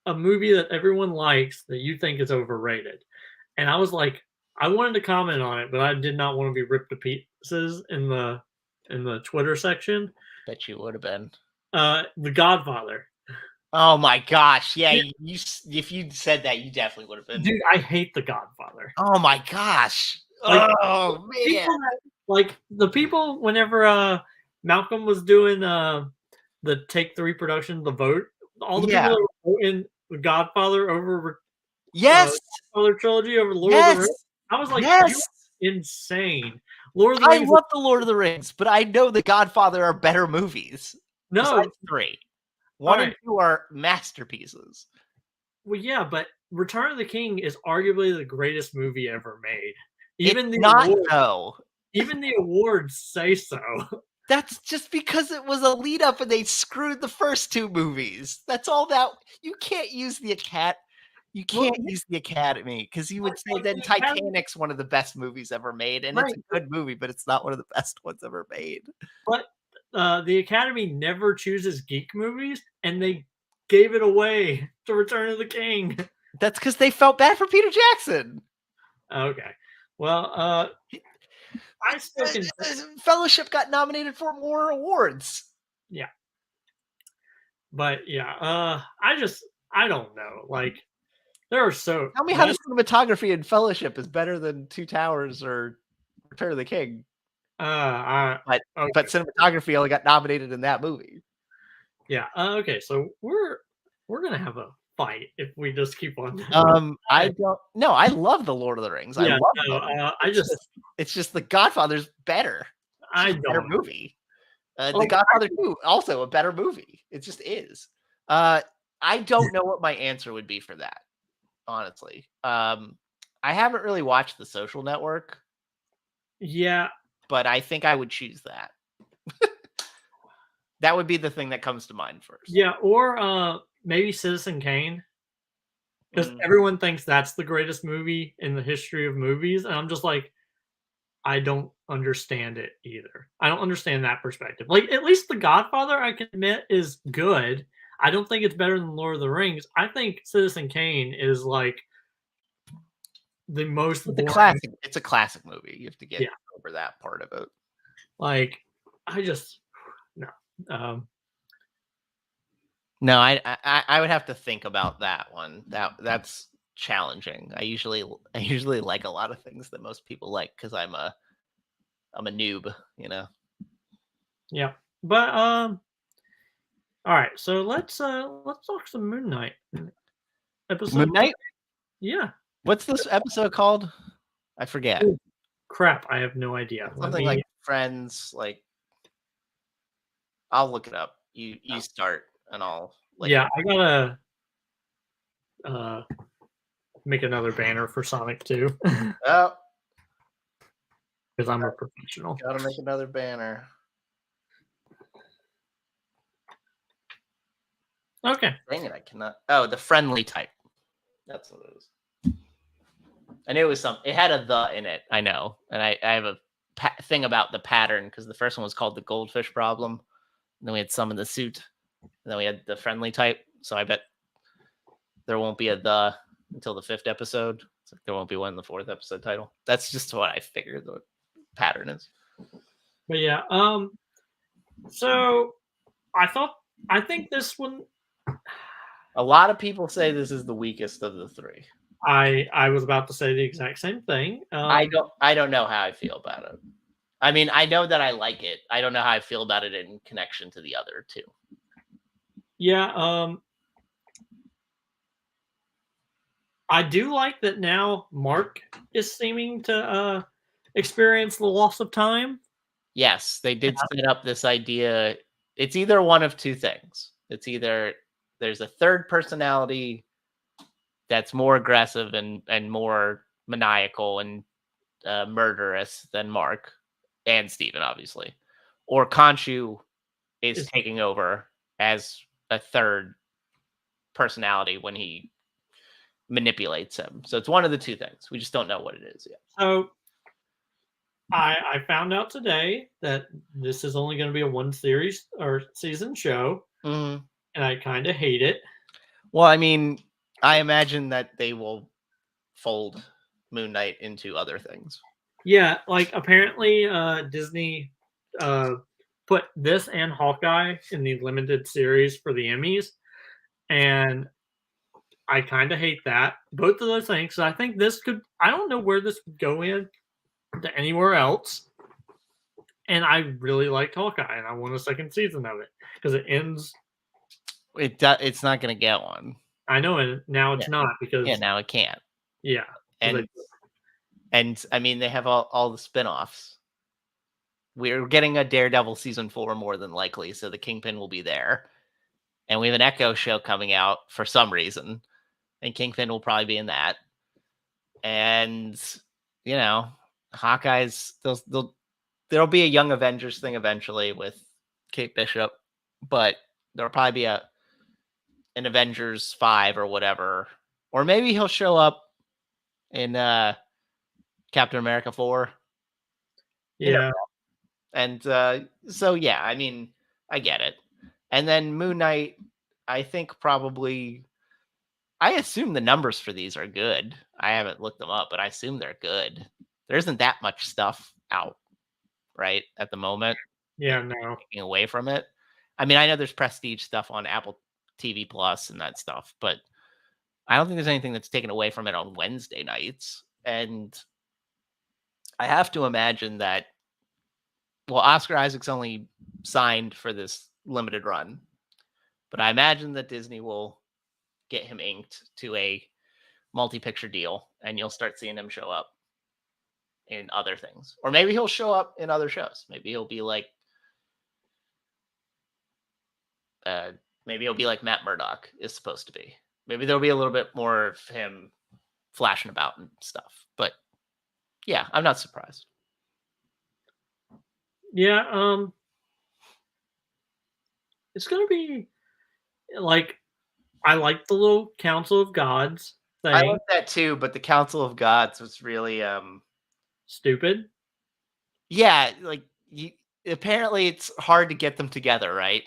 a movie that everyone likes that you think is overrated?" And I was like, I wanted to comment on it, but I did not want to be ripped to pieces in the Twitter section. Bet you would have been. The Godfather. Oh my gosh! Yeah, Yeah. if you said that, you definitely would have been. Dude, I hate The Godfather. Oh my gosh! Like, Oh man! Like the people, whenever Malcolm was doing the Take Three production, the vote, all the people Yeah. that were voting The Godfather over Yes. Godfather trilogy over Lord of the Yes. Rings, I was like, Yes. "You insane!" Lord of the I Rings. love the Lord of the Rings, but I know the Godfather are better movies. No, Besides 3, 1 and right. 2 are masterpieces. Well, yeah, but Return of the King is arguably the greatest movie ever made. It's not though. Even the awards say so. That's just because it was a lead up and they screwed the first 2 movies. That's all that you can't use the use the Academy because you would say then Titanic's one of the best movies ever made, and it's a good movie, but it's not one of the best ones ever made. But the Academy never chooses geek movies, and they gave it away to Return of the King. That's because they felt bad for Peter Jackson. Okay. Well, I still can. Fellowship got nominated for more awards. Yeah. But yeah, I don't know. Like, there are so. Tell me how the cinematography in Fellowship is better than Two Towers or Return of the King. But cinematography only got nominated in that movie. Yeah. Okay. So we're gonna have a fight if we just keep on. I don't. No, I love the Lord of the Rings. Yeah, I love them. It's just the Godfather's better. It's a better movie. The Godfather 2, also a better movie. It just is. I don't know what my answer would be for that, honestly. I haven't really watched The Social Network. Yeah. But I think I would choose that. That would be the thing that comes to mind first. Yeah, or maybe Citizen Kane. Because everyone thinks that's the greatest movie in the history of movies. And I'm just like, I don't understand it either. I don't understand that perspective. Like, at least The Godfather, I can admit, is good. I don't think it's better than Lord of the Rings. I think Citizen Kane is like the most classic. It's a classic movie. You have to get over that part of it. Like, I just no. No, I would have to think about that one. That's challenging. I usually like a lot of things that most people like because I'm a noob, you know. Yeah, but all right. So let's talk some Moon Knight episode. Moon Knight? Yeah. What's this episode called? I forget. Ooh, crap, I have no idea. Something like Friends. Like, I'll look it up. You start and I'll. Yeah, I gotta make another banner for Sonic 2. Oh. Because I'm a professional. Gotta make another banner. Okay. Dang it, I cannot. Oh, the friendly type. That's what it is. I knew it was something. It had a "the" in it. I know, and I have a thing about the pattern because the first one was called the goldfish problem. And then we had some in the suit, and then we had the friendly type. So I bet there won't be a "the" until the 5th episode. So there won't be one in the 4th episode title. That's just what I figured the pattern is. But yeah, so I think this one. A lot of people say this is the weakest of the 3. I was about to say the exact same thing. I don't know how I feel about it. I mean, I know that I like it. I don't know how I feel about it in connection to the other 2. Yeah, I do like that now Mark is seeming to experience the loss of time. Yes, they did set up this idea. It's either one of 2 things. It's either there's a third personality that's more aggressive and more maniacal and murderous than Mark and Steven, obviously. Or Khonshu is taking over as a third personality when he manipulates him. So it's one of the 2 things. We just don't know what it is yet. So I found out today that this is only going to be a 1 series or season show. Mm-hmm. And I kind of hate it. Well, I mean, I imagine that they will fold Moon Knight into other things. Yeah, like apparently Disney put this and Hawkeye in the limited series for the Emmys, and I kind of hate that. Both of those things. I think this could. I don't know where this would go in to anywhere else. And I really liked Hawkeye, and I want a second season of it because it ends. It's not going to get one. I know, and now it's not because now it can't. Yeah, and I mean they have all the spin-offs. We're getting a Daredevil season 4 more than likely, so the Kingpin will be there. And we have an Echo show coming out for some reason, and Kingpin will probably be in that. And Hawkeye's there'll be a Young Avengers thing eventually with Kate Bishop, but there'll probably be an Avengers 5 or whatever, or maybe he'll show up in Captain America 4. Yeah. And so, yeah, I mean, I get it. And then Moon Knight, I think probably, I assume the numbers for these are good. I haven't looked them up, but I assume they're good. There isn't that much stuff out, right, at the moment. Yeah, no. Taking away from it. I mean, I know there's prestige stuff on Apple TV Plus and that stuff, but I don't think there's anything that's taken away from it on Wednesday nights. And I have to imagine that, well, Oscar Isaac's only signed for this limited run, but I imagine that Disney will get him inked to a multi-picture deal, and you'll start seeing him show up in other things. Or maybe he'll show up in other shows. Maybe he'll be like Matt Murdock is supposed to be. Maybe there'll be a little bit more of him flashing about and stuff. But yeah, I'm not surprised. Yeah, it's gonna be like, I like the little Council of Gods thing. I like that too, but the Council of Gods was really stupid. Yeah, like apparently it's hard to get them together, right?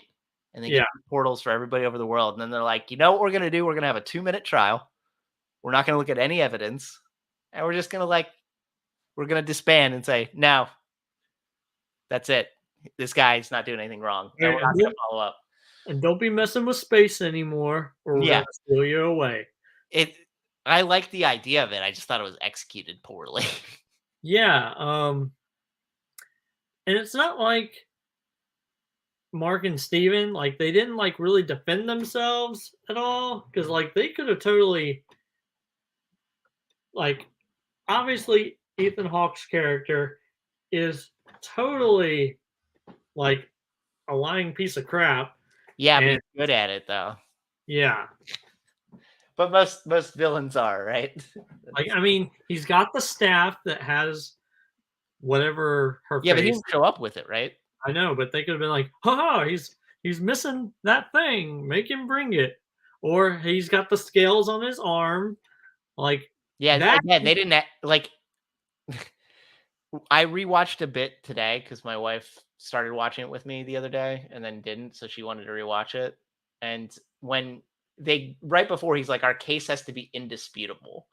And they get portals for everybody over the world, and then they're like, you know what we're gonna do? We're gonna have a 2-minute trial. We're not gonna look at any evidence, and we're just gonna we're gonna disband and say, no, that's it. This guy's not doing anything wrong, and we're not gonna follow up. And don't be messing with space anymore, or we're gonna steal you away. I like the idea of it. I just thought it was executed poorly. Yeah, and it's not like Mark and Steven, like, they didn't really defend themselves at all, because they could have totally, obviously Ethan Hawke's character is totally a lying piece of crap. Yeah, but he's good at it though. Yeah. But most villains are, right? I mean, he's got the staff that has whatever her face. But he didn't show up with it, right? I know, but they could have been like, haha, he's missing that thing. Make him bring it. Or he's got the scales on his arm. They didn't I rewatched a bit today because my wife started watching it with me the other day and then didn't, so she wanted to rewatch it. And when right before, he's like, our case has to be indisputable.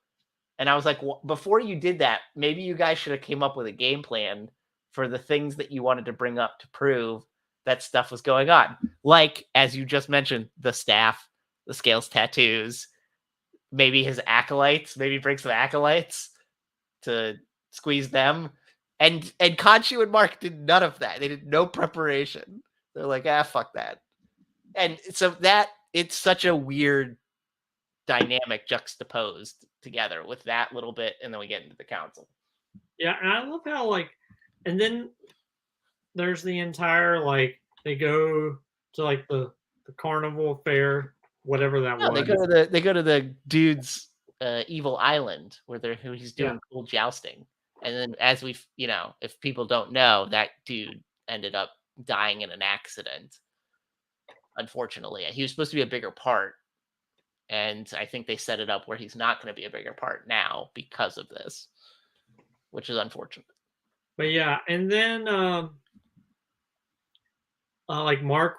And I was like, well, before you did that, maybe you guys should have came up with a game plan for the things that you wanted to bring up to prove that stuff was going on. Like, as you just mentioned, the staff, the scales tattoos, maybe his acolytes, maybe bring some acolytes to squeeze them. And Khonshu and Mark did none of that. They did no preparation. They're like, fuck that. And so that, it's such a weird dynamic juxtaposed together with that little bit, and then we get into the council. Yeah, and I love how and then there's the entire they go to the carnival fair, whatever that was. They go to the dude's evil island where he's doing cool jousting, and then as we if people don't know, that dude ended up dying in an accident. Unfortunately, he was supposed to be a bigger part. And I think they set it up where he's not going to be a bigger part now because of this, which is unfortunate. But yeah, and then Mark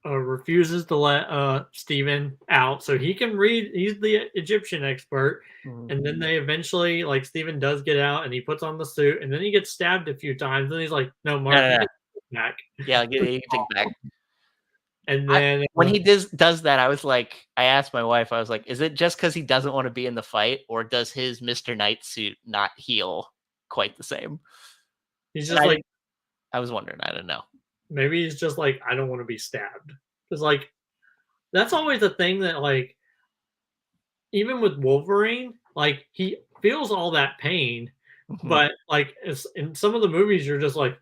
refuses to let Steven out so he can read. He's the Egyptian expert. And then they eventually, like, Steven does get out and he puts on the suit and then he gets stabbed a few times. And he's like, no, Mark, No. you get back. Yeah, you take it back. And then when he does that, I was like, I asked my wife, I was like, is it just because he doesn't want to be in the fight, or does his Mr. Knight suit not heal quite the same? he's just like, I was wondering, I don't know. maybe he's just like, I don't want to be stabbed. Because, like, that's always a thing that, like, even with Wolverine, like, he feels all that pain, but, like, in some of the movies, you're just like,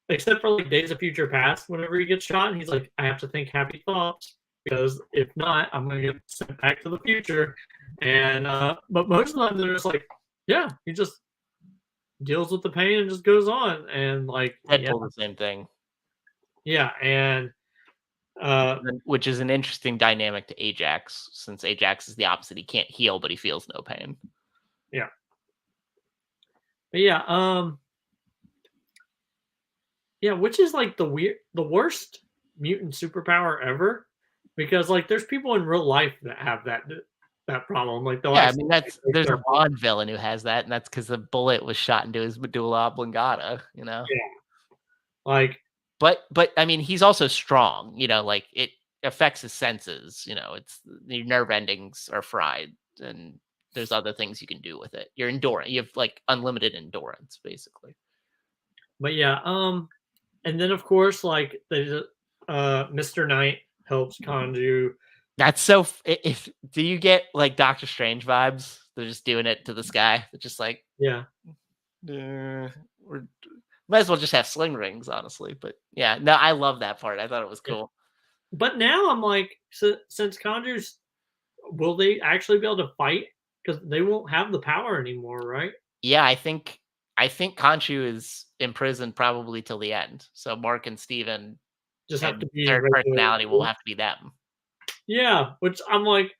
except for, like, Days of Future Past, whenever he gets shot, and he's like, I have to think happy thoughts, because if not, I'm going to get sent back to the future. And, but most of the time, they're just like, yeah, he just deals with the pain and just goes on. And, like, Deadpool, the same thing. Yeah, and which is an interesting dynamic to Ajax, since Ajax is the opposite. He can't heal, but he feels no pain. Yeah. But yeah, yeah, which is like the worst mutant superpower ever, because like there's people in real life that have that problem. Like I mean, there's a Bond villain who has that, and that's because the bullet was shot into his medulla oblongata. You know. Yeah. Like. But I mean, he's also strong. You know, like it affects his senses. You know, it's your nerve endings are fried, and there's other things you can do with it. You're endurance. You have like unlimited endurance, basically. But yeah, and then of course, like the Mr. Knight helps Kanju. That's so. If do you get like Doctor Strange vibes? They're just doing it to the sky. They're just like, yeah, we're might as well just have sling rings, honestly. But yeah, no, I love that part. I thought it was cool. But now I'm like, since Conjure's, will they actually be able to fight? Because they won't have the power anymore, right? Yeah, I think Khonshu is imprisoned probably till the end. So Mark and Steven just have to be their personality will have to be them. Yeah, which I'm like,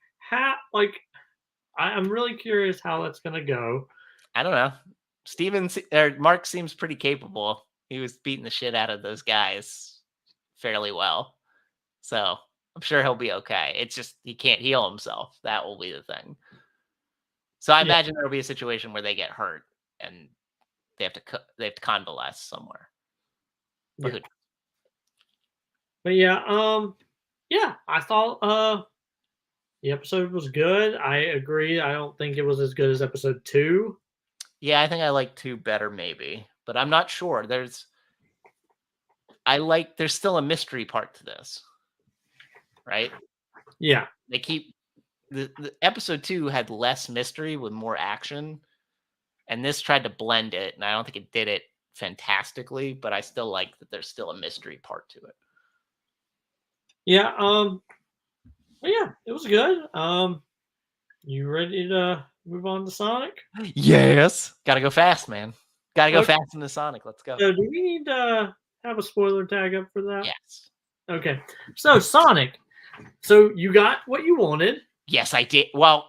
I'm really curious how that's gonna go. I don't know. Mark seems pretty capable. He was beating the shit out of those guys fairly well. So I'm sure he'll be okay. It's just he can't heal himself. That will be the thing. So I imagine there'll be a situation where they get hurt and they have to convalesce somewhere. But yeah, I thought the episode was good. I agree. I don't think it was as good as episode 2. Yeah, I think I like 2 better, maybe, but I'm not sure. There's still a mystery part to this, right? Yeah, they keep the episode 2 had less mystery with more action, and this tried to blend it, and I don't think it did it fantastically, but I still like that there's still a mystery part to it. Yeah, yeah, it was good. You ready to move on to Sonic? Yes. Gotta go fast, man. Gotta go fast into Sonic. Let's go. So do we need to have a spoiler tag up for that? Yes. Okay. So Sonic. So you got what you wanted. Yes, I did. Well,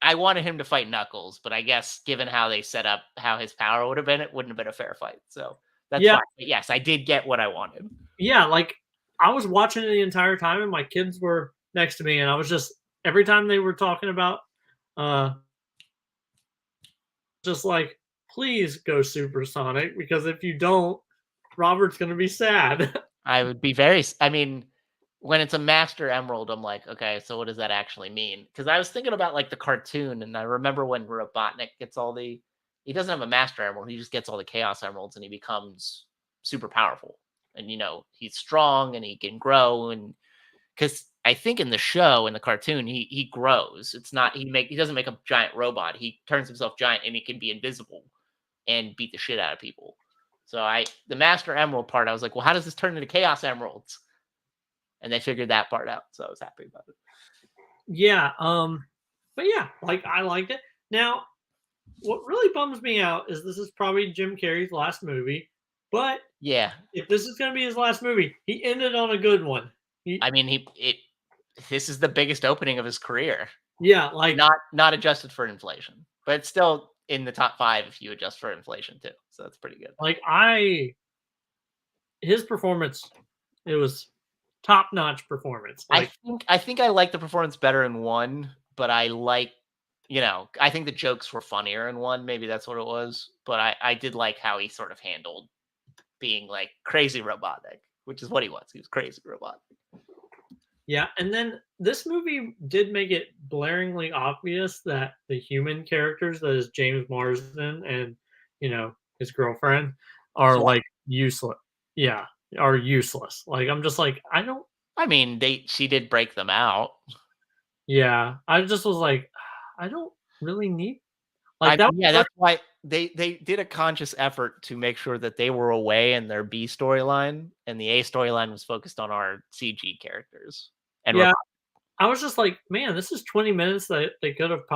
I wanted him to fight Knuckles, but I guess given how they set up how his power would have been, it wouldn't have been a fair fight. So that's fine. But yes, I did get what I wanted. Yeah, like I was watching it the entire time and my kids were next to me and I was just every time they were talking about just like, please go Supersonic, because if you don't, Robert's gonna be sad. I would be I mean, when it's a Master Emerald, I'm like, okay, so what does that actually mean? Because I was thinking about like the cartoon, and I remember when Robotnik gets he doesn't have a Master Emerald, he just gets all the Chaos Emeralds, and he becomes super powerful. And he's strong and he can grow, and because I think in the show, in the cartoon, he grows. It's not he doesn't make a giant robot. He turns himself giant and he can be invisible and beat the shit out of people. So the Master Emerald part, I was like, well, how does this turn into Chaos Emeralds? And they figured that part out, so I was happy about it. Yeah, but yeah, like I liked it. Now, what really bums me out is this is probably Jim Carrey's last movie, but yeah, if this is going to be his last movie, he ended on a good one. This is the biggest opening of his career. Yeah, like not adjusted for inflation, but it's still in the top 5 if you adjust for inflation too. So that's pretty good. Like his performance, it was top-notch performance. Like, I think I like the performance better in 1, but I like, I think the jokes were funnier in 1, maybe that's what it was, but I did like how he sort of handled being, like, crazy Robotnik, which is what he was. He was crazy Robotnik. yeah, and then this movie did make it blaringly obvious that the human characters, that is James Marsden and, his girlfriend, are, Yeah. like, useless. Yeah, are useless. Like, I'm just like, I don't I mean, she did break them out. yeah, I just was like, I don't really need I like, that mean, yeah, was that's why they did a conscious effort to make sure that they were away in their B storyline, and the A storyline was focused on our CG characters and yeah, I was just like, "Man, this is 20 minutes that they could have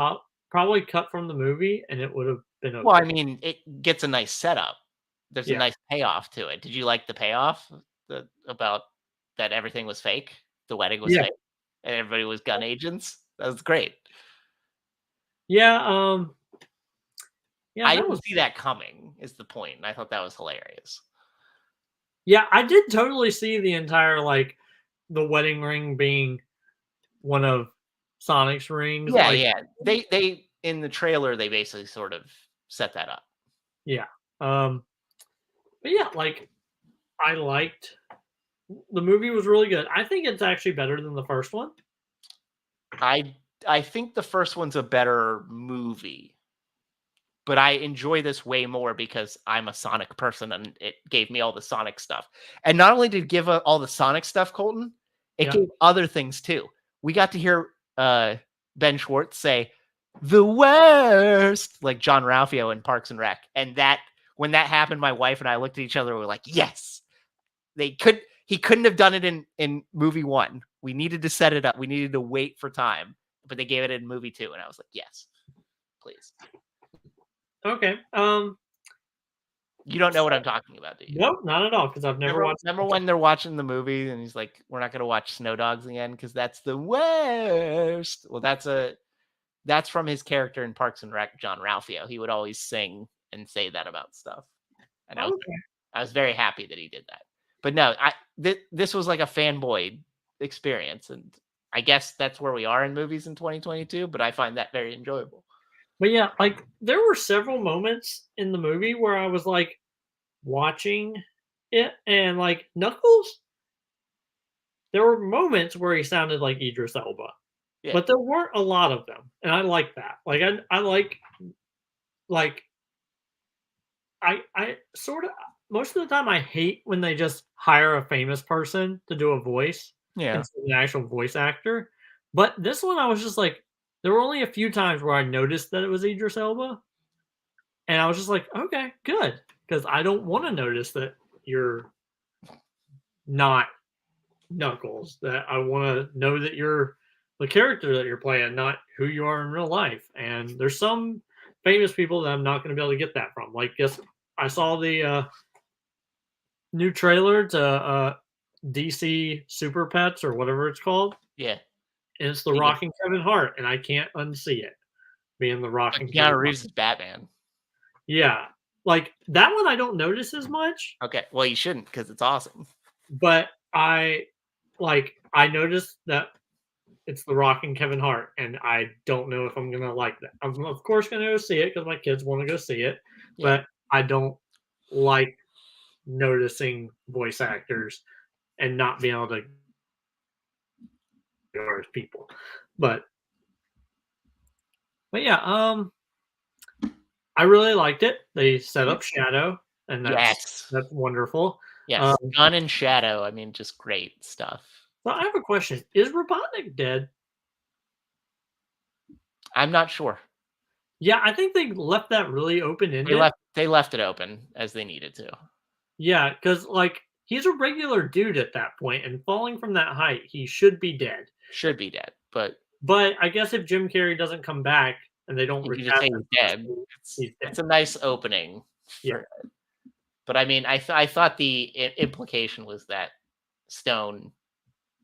probably cut from the movie, and it would have been Well, I okay." mean, it gets a nice setup. There's a Yeah. nice payoff to it. Did you like the payoff? About that everything was fake? The wedding was Yeah. fake, and everybody was gun agents? That was great. Yeah, yeah, I that didn't was see that coming, is the point, and I thought that was hilarious. yeah, I did totally see the entire, like, the wedding ring being one of Sonic's rings, Yeah, like yeah. They in the trailer, they basically sort of set that up. yeah, um, but yeah, like, I liked the movie was really good. I think it's actually better than the first one. I I think the first one's a better movie, but I enjoy this way more because I'm a Sonic person and it gave me all the Sonic stuff. And not only did it give all the Sonic stuff, Colton, it Yeah. gave other things too. We got to hear Ben Schwartz say the worst, like John Ralphio in Parks and Rec. And that when that happened, my wife and I looked at each other and were like, yes. He couldn't have done it in movie 1. We needed to set it up. We needed to wait for time, but they gave it in movie 2, and I was like, yes, please. Okay, You don't know what I'm talking about, do you? nope, not at all because 'cause I've never watched Remember when they're watching the movie and he's like, "We're not gonna watch Snow Dogs again because that's the worst." Well, that's from his character in Parks and Rec, John Ralphio. He would always sing and say that about stuff, and Okay. I was very happy that he did that. But no, this was like a fanboy experience, and I guess that's where we are in movies in 2022. But I find that very enjoyable. But yeah, like, there were several moments in the movie where I was, like, watching it and, like, Knuckles, there were moments where he sounded like Idris Elba, Yeah, but there weren't a lot of them, and I like that. Like, I like, I sorta most of the time, I hate when they just hire a famous person to do a voice yeah. instead of an actual voice actor, but this one, I was just like there were only a few times where I noticed that it was Idris Elba, and I was just like, "Okay, good," because I don't wanna notice that you're not Knuckles, that I wanna know that you're the character that you're playing, not who you are in real life, and there's some famous people that I'm not gonna be able to get that from, like, guess I saw the, new trailer to, DC Super Pets or whatever it's called, Yeah. and it's The You get Rock and Kevin Hart, and I can't unsee it being The Rock and Kevin Keanu Hart. Reeves is Batman. Yeah, like, that one I don't notice as much, Okay, well you shouldn't because it's awesome. but I noticed that it's The Rock and Kevin Hart, and I don't know if I'm gonna like that. I'm of course gonna go see it because my kids wanna go see it, Yeah. but I don't like noticing voice actors and not being able to as people. But but yeah, I really liked it. They set up Shadow, and Yes. that's wonderful. Yes. Gun and Shadow. I mean, just great stuff. So I have a question: is Robotnik dead? I'm not sure. Yeah, I think they left that really open ended. They left it open as they needed to. Yeah, because like he's a regular dude at that point, and falling from that height, he should be dead. Should be dead, but But I guess if Jim Carrey doesn't come back and they don't you can just recast say him, he's dead. he's It's dead. a nice opening Yeah, for but I mean, I thought the implication was that Stone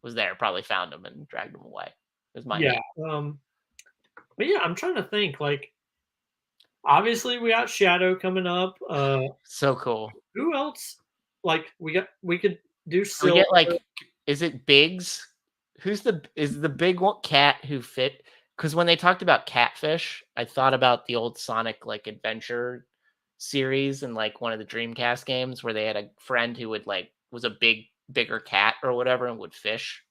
was there, probably found him and dragged him away. Is my yeah. take. But yeah, I'm trying to think. Like, obviously, we got Shadow coming up. So cool. Who else? Like, we could do Can we get Silver. like Is it Biggs? Is the big one cat who fit? Because when they talked about Catfish, I thought about the old Sonic like adventure series and like one of the Dreamcast games where they had a friend who would like was a bigger cat or whatever and would fish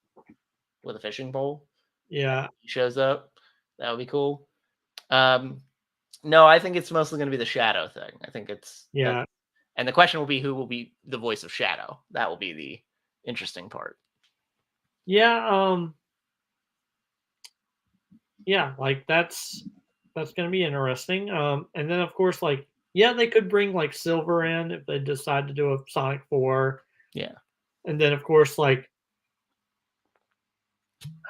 with a fishing pole. Yeah. He shows up. That would be cool. No, I think it's mostly going to be the Shadow thing. I think it's that, Yeah. and the question will be who will be the voice of Shadow. That will be the interesting part. Yeah. Yeah, like that's gonna be interesting. And then of course, like, yeah, they could bring like Silver in if they decide to do a Sonic 4. Yeah. And then of course, like,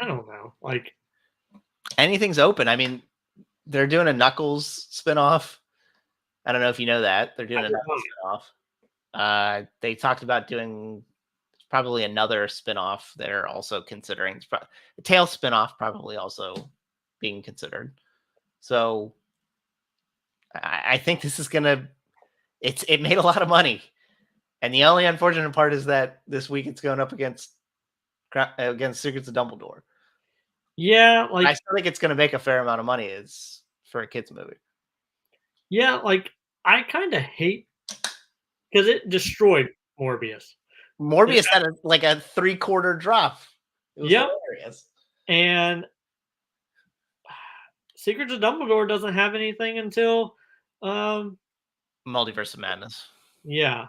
I don't know, like, Anything's open. I mean, they're doing a Knuckles spinoff. I don't know if you know that. They're doing I a don't Knuckles spinoff. They talked about doing probably another spinoff they're also considering. The Tail spinoff probably also being considered. So I think this is gonna it made a lot of money. And the only unfortunate part is that this week it's going up against Secrets of Dumbledore. yeah, I like, still think it's going to make a fair amount of money is for a kids movie. yeah, like, I kind of hate because it destroyed Morbius. Morbius had like a 3/4 drop. It was Yep, hilarious. and Secrets of Dumbledore doesn't have anything until, um, Multiverse of Madness. yeah,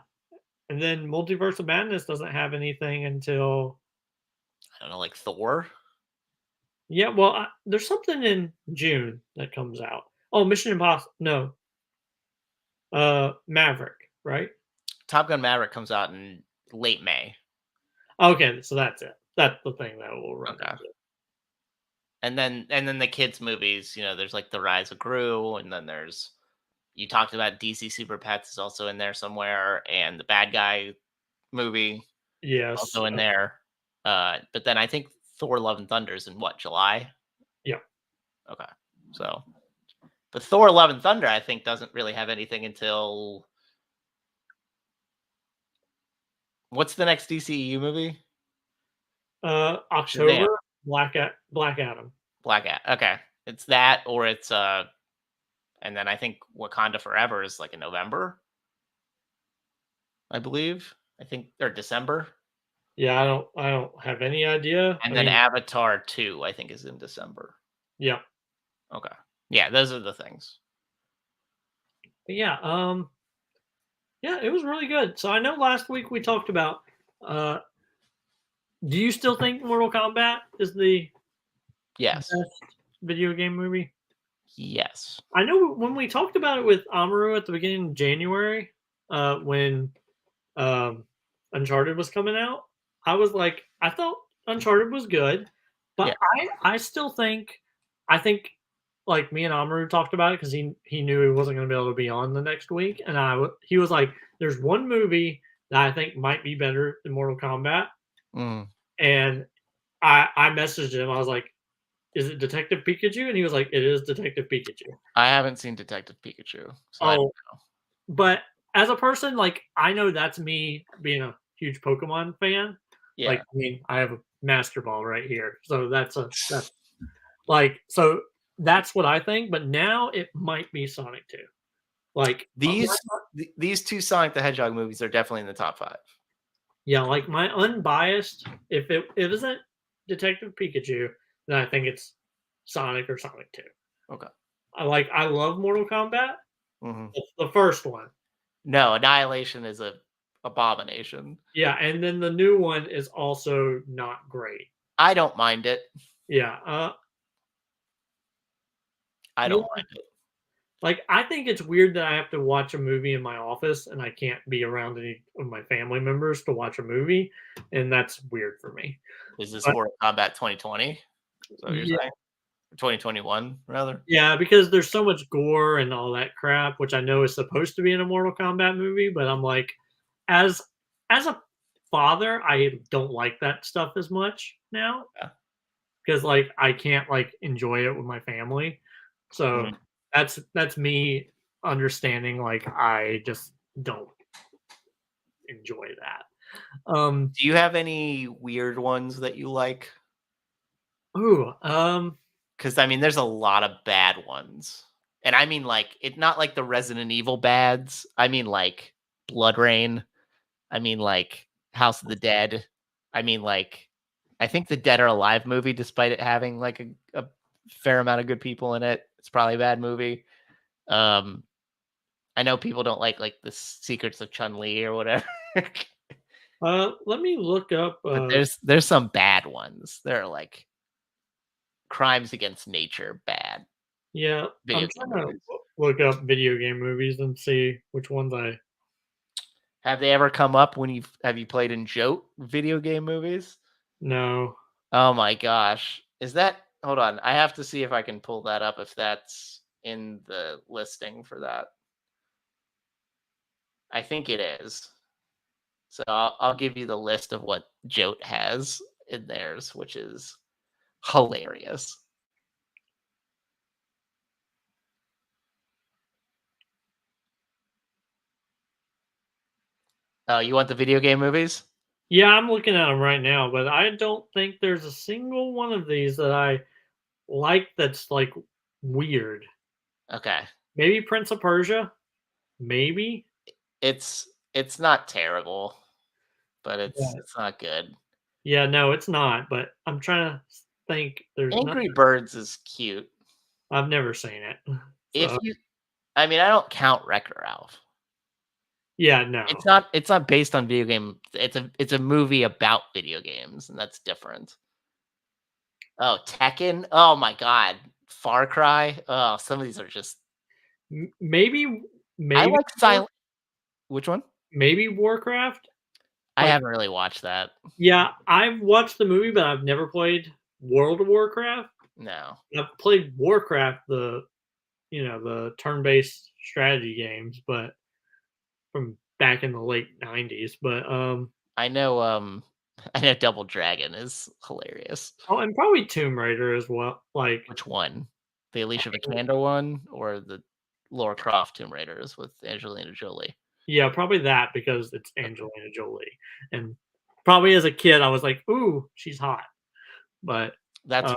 and then Multiverse of Madness doesn't have anything until, I don't know, like Thor. yeah, well, there's something in June that comes out. Oh, Mission Impossible. No, Maverick, right? Top Gun Maverick comes out in late May. Okay, so that's it. That's the thing that will run Okay. into. And then the kids movies, there's like The Rise of Gru, and then there's you talked about DC Super Pets is also in there somewhere, and the Bad Guy movie Yes. also in there. But then I think Thor: Love and Thunder is in what, July? Yeah. Okay. So, but Thor: Love and Thunder I think doesn't really have anything until what's the next DCEU movie? Shazam. October. Black Adam. Black Hat. Okay. It's that or it's and then I think Wakanda Forever is like in November, I believe. I think or December. Yeah, I don't have any idea. And I then mean, Avatar 2 I think is in December. yeah. Okay. Yeah, those are the things. But yeah, yeah, it was really good. So I know last week we talked about uh do you still think Mortal Kombat is the Yes. best video game movie? Yes. I know when we talked about it with Amaru at the beginning of January, when um, Uncharted was coming out, I was like, I thought Uncharted was good, Yeah. but I still think I think like me and Amaru talked about it because he knew he wasn't going to be able to be on the next week, and he was like, "There's one movie that I think might be better than Mortal Kombat," Mm. and I messaged him. I was like, "Is it Detective Pikachu?" And he was like, "It is Detective Pikachu." I haven't seen Detective Pikachu, so I don't Oh, know. but as a person, like, I know that's me being a huge Pokemon fan. Like, Yeah. I mean, I have a Master Ball right here, so that's like, so that's what I think. But now it might be Sonic 2. Like, These two Sonic the Hedgehog movies are definitely in the top 5. yeah, like my unbiased, if it isn't Detective Pikachu, then I think it's Sonic or Sonic 2. Okay. I love Mortal Kombat. Mhm. It's the first one. No, Annihilation is a abomination. Yeah, and then the new one is also not great. I don't mind it. Yeah, I yeah, don't mind it. like, I think it's weird that I have to watch a movie in my office and I can't be around any of my family members to watch a movie, and that's weird for me. Is this But Mortal Kombat 2020? Is that what you're yeah, saying? 2021, rather? yeah, because there's so much gore and all that crap, which I know is supposed to be in a Mortal Kombat movie, but I'm like, as as a father, I don't like that stuff as much now Yeah. because like I can't like enjoy it with my family. So Mhm. that's me understanding like I just don't enjoy that. Do you have any weird ones that you like? Ooh, Because I mean, there's a lot of bad ones, and I mean like it not like the Resident Evil bads. I mean like Blood Rain. I mean like House of the Dead. I mean like I think the Dead or Alive movie, despite it having like a fair amount of good people in it, it's probably a bad movie. Um, I know people don't like the Secrets of Chun Li or whatever, let me look up. but there's some bad ones. There are like crimes against nature bad Yeah, video I'm game trying to movies. look up video game movies and see which ones I. Have they ever come up when you played in Jote video game movies? No. Oh my gosh. Is that hold on. I have to see if I can pull that up if that's in the listing for that. I think it is. So I'll give you the list of what Jote has in theirs, which is hilarious. Oh, you want the video game movies? Yeah, I'm looking at them right now, but I don't think there's a single one of these that I like that's like weird. Okay. Maybe Prince of Persia. Maybe. It's not terrible, but Yeah. it's not good. Yeah, no, it's not. But I'm trying to think. There's not. Angry Birds is cute. I've never seen it. If So you I mean, I don't count Wreck-It Ralph. yeah, no. It's not based on video game. It's a movie about video games, and that's different. Oh, Tekken. Oh my god. Far Cry. Oh, some of these are just Maybe, I maybe, like Silent which one? maybe Warcraft. I Like, haven't really watched that. yeah, I've watched the movie, but I've never played World of Warcraft. No. I've played Warcraft, the turn-based strategy games, but from back in the late '90s. But I know I know Double Dragon is hilarious. oh, and probably Tomb Raider as well. Like, Which one? The Alicia Vikander one or the Laura Croft Tomb Raiders with Angelina Jolie? yeah, probably that because it's Okay. Angelina Jolie, and probably as a kid I was like, "Ooh, she's hot." But That's uh,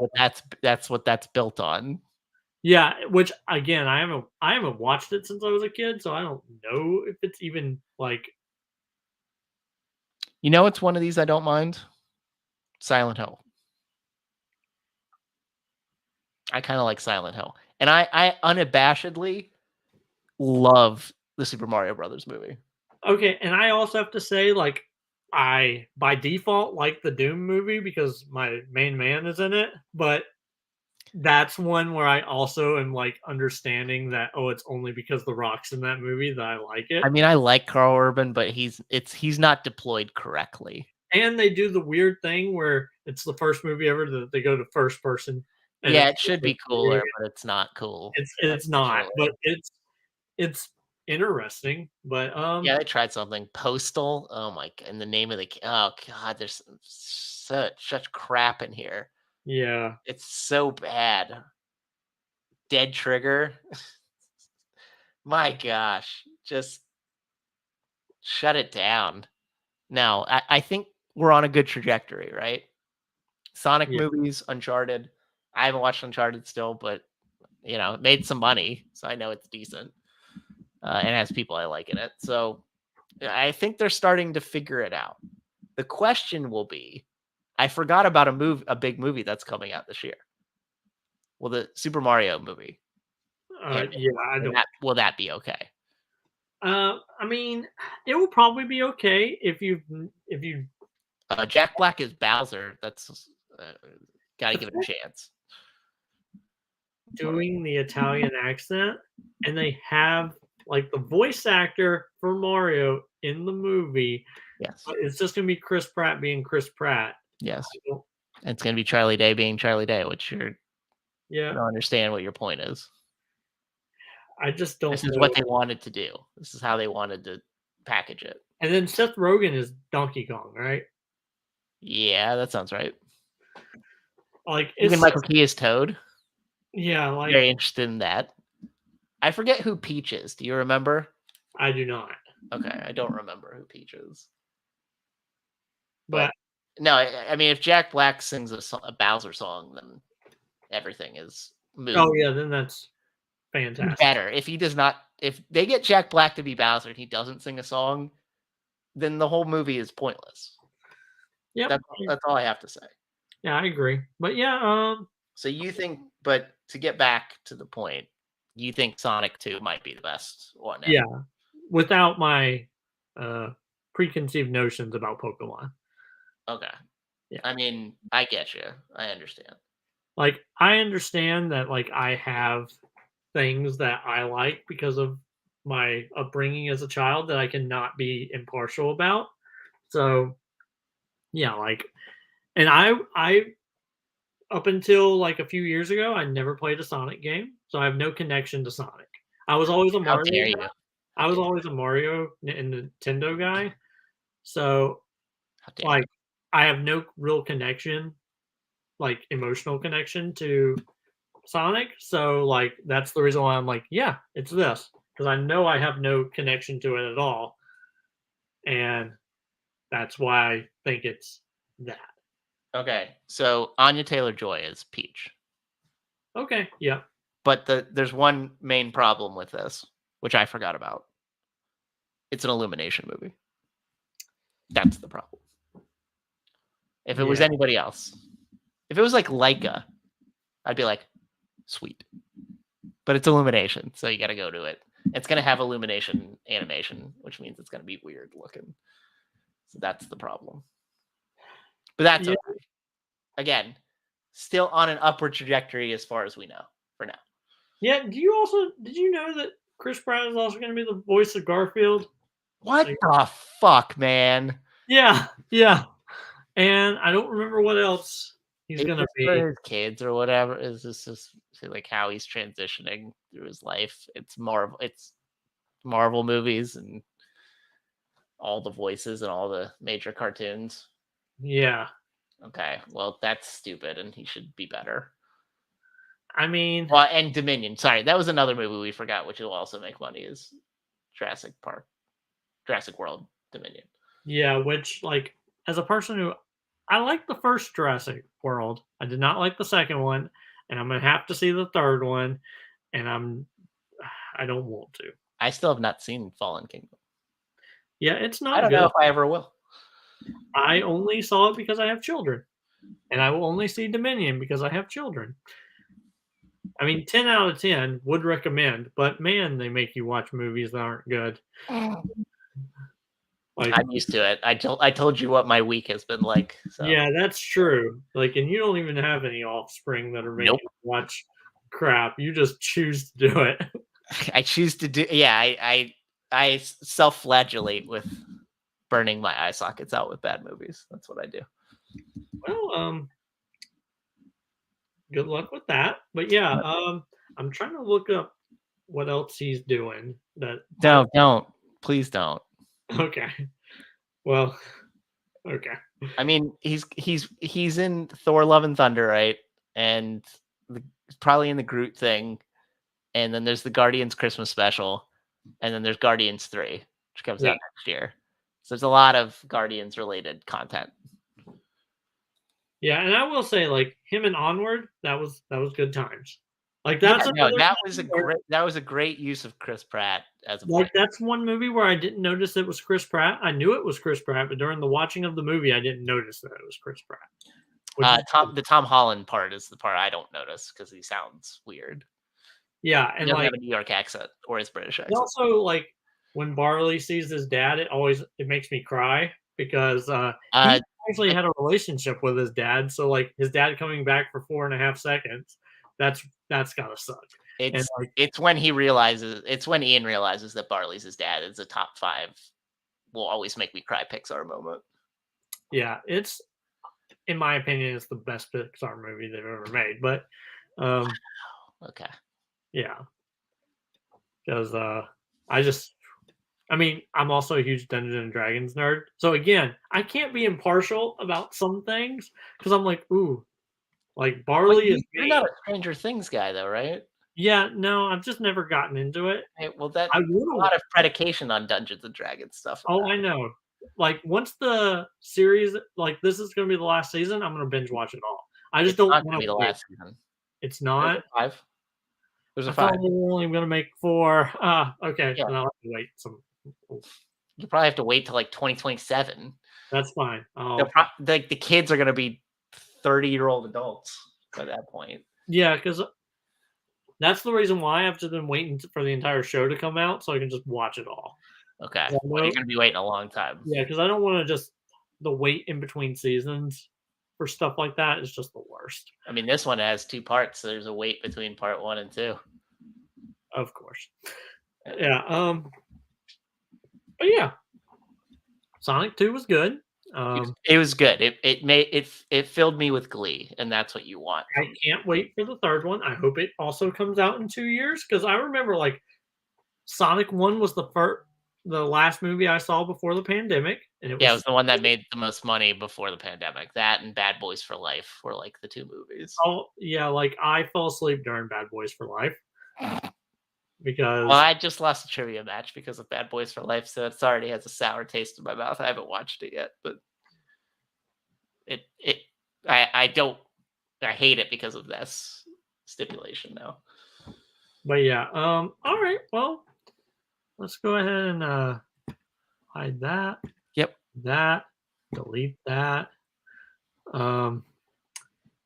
what that's built on. yeah, which again, I haven't watched it since I was a kid, so I don't know if it's even like. You know it's one of these I don't mind? Silent Hill. I kind of like Silent Hill. And I unabashedly love the Super Mario Brothers movie. Okay, and I also have to say, like, I by default like the Doom movie because my main man is in it, but that's one where I also am like understanding that, oh, it's only because The Rock's in that movie that I like it. I mean, I like Carl Urban, but he's not deployed correctly. And they do the weird thing where it's the first movie ever that they go to first person, and Yeah, it's it should be cooler, but it's not cool, it's not, but unfortunately. it's interesting. But Yeah, they tried something. Postal. Oh my god! And the name of oh god, there's such crap in here. yeah, It's so bad. Dead Trigger. My gosh, just shut it down. Now, I think we're on a good trajectory, right? Sonic yeah, movies, Uncharted. I haven't watched Uncharted still, but it made some money, so I know it's decent. And has people I like in it. So I think they're starting to figure it out. The question will be, I forgot about a big movie that's coming out this year. Well, the Super Mario movie. yeah. I don't. Will that be okay? I mean, it will probably be okay if you Jack Black is Bowser. That's got to the give it a chance. doing the Italian accent, and they have like the voice actor for Mario in the movie, Yes, but it's just gonna be Chris Pratt being Chris Pratt. yes. I don't- And it's gonna be Charlie Day being Charlie Day, which I Yeah, don't understand what your point is. I just don't This is know. what they wanted to do. This is how they wanted to package it. And then Seth Rogen is Donkey Kong, right? Yeah, that sounds right. Like Even it's Michael Key is Toad. yeah, like Very interested in that. I forget who Peach is. Do you remember? I do not. Okay, I don't remember who Peach is. But But no, I mean, if Jack Black sings a Bowser song, then everything is moot. oh yeah, then that's fantastic. Better if he does not. If they get Jack Black to be Bowser and he doesn't sing a song, then the whole movie is pointless. Yep. That's all I have to say. Yeah, I agree. But yeah, So you think, but to get back to the point, you think Sonic 2 might be the best one ever? yeah, without my uh preconceived notions about Pokemon. Okay. Yeah. I mean, I get you. I understand. Like I understand that like I have things that I like because of my upbringing as a child that I cannot be impartial about. So, yeah, like and I up until like a few years ago, I never played a Sonic game, so I have no connection to Sonic. I was always a How Mario dare guy. you? I was always a Mario and Nintendo guy. So, How dare you? like I have no real connection, like emotional connection to Sonic. So like that's the reason why I'm like, yeah, it's this because I know I have no connection to it at all, and that's why I think it's that. Okay, so Anya Taylor-Joy is Peach, Okay, yeah, but there's one main problem with this, which I forgot about. It's an Illumination movie. That's the problem. If it was yeah, anybody else, if it was like Leica, I'd be like, sweet. But it's Illumination, so you got to go to it. It's going to have Illumination animation, which means it's going to be weird looking. So that's the problem. But that's yeah, okay. Again, still on an upward trajectory as far as we know for now. yeah. Did you know that Chris Pratt is also going to be the voice of Garfield? What Like, the fuck, man? yeah, yeah, and I don't remember what else he's Is going to this be. for his kids or whatever? Is this just like how he's transitioning through his life? It's Marvel movies and all the voices and all the major cartoons. Yeah, Okay, well that's stupid, and he should be better. I mean, Well, and Dominion. Sorry, that was another movie we forgot, which will also make money. Is Jurassic Park, Jurassic World, Dominion. yeah, which like as a person who I like the first Jurassic World, I did not like the second one, and I'm gonna have to see the third one, and I don't want to. I still have not seen Fallen Kingdom. Yeah, it's I not don't know good. if I ever will. I only saw it because I have children, and I will only see Dominion because I have children. I mean, 10 out of 10 would recommend, but man, they make you watch movies that aren't good. Like, I'm used to it. I told you what my week has been like. So yeah, that's true. Like, and you don't even have any offspring that are making nope. you watch crap. You just choose to do it. I choose to do. Yeah, I self-flagellate with burning my eye sockets out with bad movies. That's what I do. Well, good luck with that. But yeah, I'm trying to look up what else he's doing. Don't. Please don't. Okay. Well, okay. I mean, he's in Thor: Love and Thunder, right? And probably in the Groot thing. And then there's the Guardians Christmas special, and then there's Guardians 3, which comes Yeah. out next year. So there's a lot of Guardians related content. Yeah, and I will say, like him and Onward, that was good times. Like that's another that was a great use of Chris Pratt as a like point. that's one movie where I didn't notice it was Chris Pratt. I knew it was Chris Pratt, but during the watching of the movie, I didn't notice that it was Chris Pratt. The Tom Holland part is the part I don't notice because he sounds weird. Yeah, He and doesn't like have a New York accent or his British accent. also like when Barley sees his dad, it makes me cry because he actually had a relationship with his dad. So like his dad coming back for 4.5 seconds, that's gotta suck. It's when Ian realizes that Barley's his dad. It's a top 5 will always make me cry Pixar moment. Yeah, it's in my opinion, it's the best Pixar movie they've ever made. But okay. Yeah. Because I mean, I'm also a huge Dungeons and Dragons nerd. So again, I can't be impartial about some things because I'm like, ooh, like Barley is You're me. not a Stranger Things guy though, right? Yeah, no, I've just never gotten into it. Hey, well, that I a would lot of predication on Dungeons and Dragons stuff. Oh, I know. like once the series, like this is going to be the last season, I'm going to binge watch it all. I just It's don't not going want to be to the wait. last season. It's There's not. a 5. There's a I 5. thought we were only going to make 4. Okay, Yeah. then I'll have to wait some. You probably have to wait till like 2027. That's fine. The kids are going to be 30-year-old adults by that point. Yeah, because that's the reason why I've just been waiting for the entire show to come out so I can just watch it all. Okay. Yeah, Well, you're going to be waiting a long time. Yeah, because I don't want to just the wait in between seasons for stuff like that is just the worst. I mean, this one has 2 parts, so there's a wait between part 1 and 2. Of course. Yeah. But yeah, Sonic 2 was good. It was good. It filled me with glee, and that's what you want. I can't wait for the third one. I hope it also comes out in 2 years because I remember like Sonic 1 was the last movie I saw before the pandemic, and it was the one that made the most money before the pandemic. That and Bad Boys for Life were like the 2 movies. Oh yeah, like I fell asleep during Bad Boys for Life because Well, I just lost a trivia match because of Bad Boys for Life, so it already has a sour taste in my mouth. I haven't watched it yet, but I hate it because of this stipulation now. But yeah, all right. Well, let's go ahead and hide that. Yep. That. Delete that. But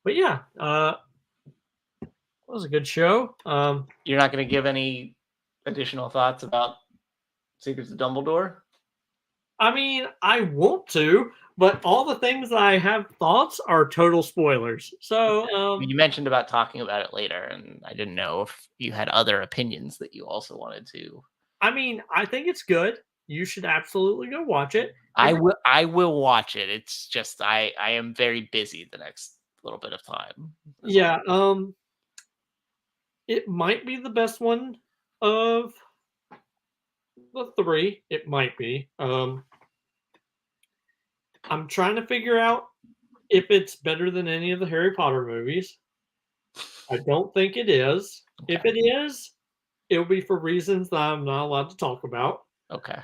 yeah, it was a good show. You're not going to give any additional thoughts about Secrets of Dumbledore? I mean, I want to, but all the things I have thoughts are total spoilers. So you mentioned about talking about it later, and I didn't know if you had other opinions that you also wanted to. I mean, I think it's good. You should absolutely go watch it. I will watch it. It's just I am very busy the next little bit of time. Yeah, it might be the best one of the 3. It might be. I'm trying to figure out if it's better than any of the Harry Potter movies. I don't think it is. Okay. If it is, it'll be for reasons that I'm not allowed to talk about. Okay.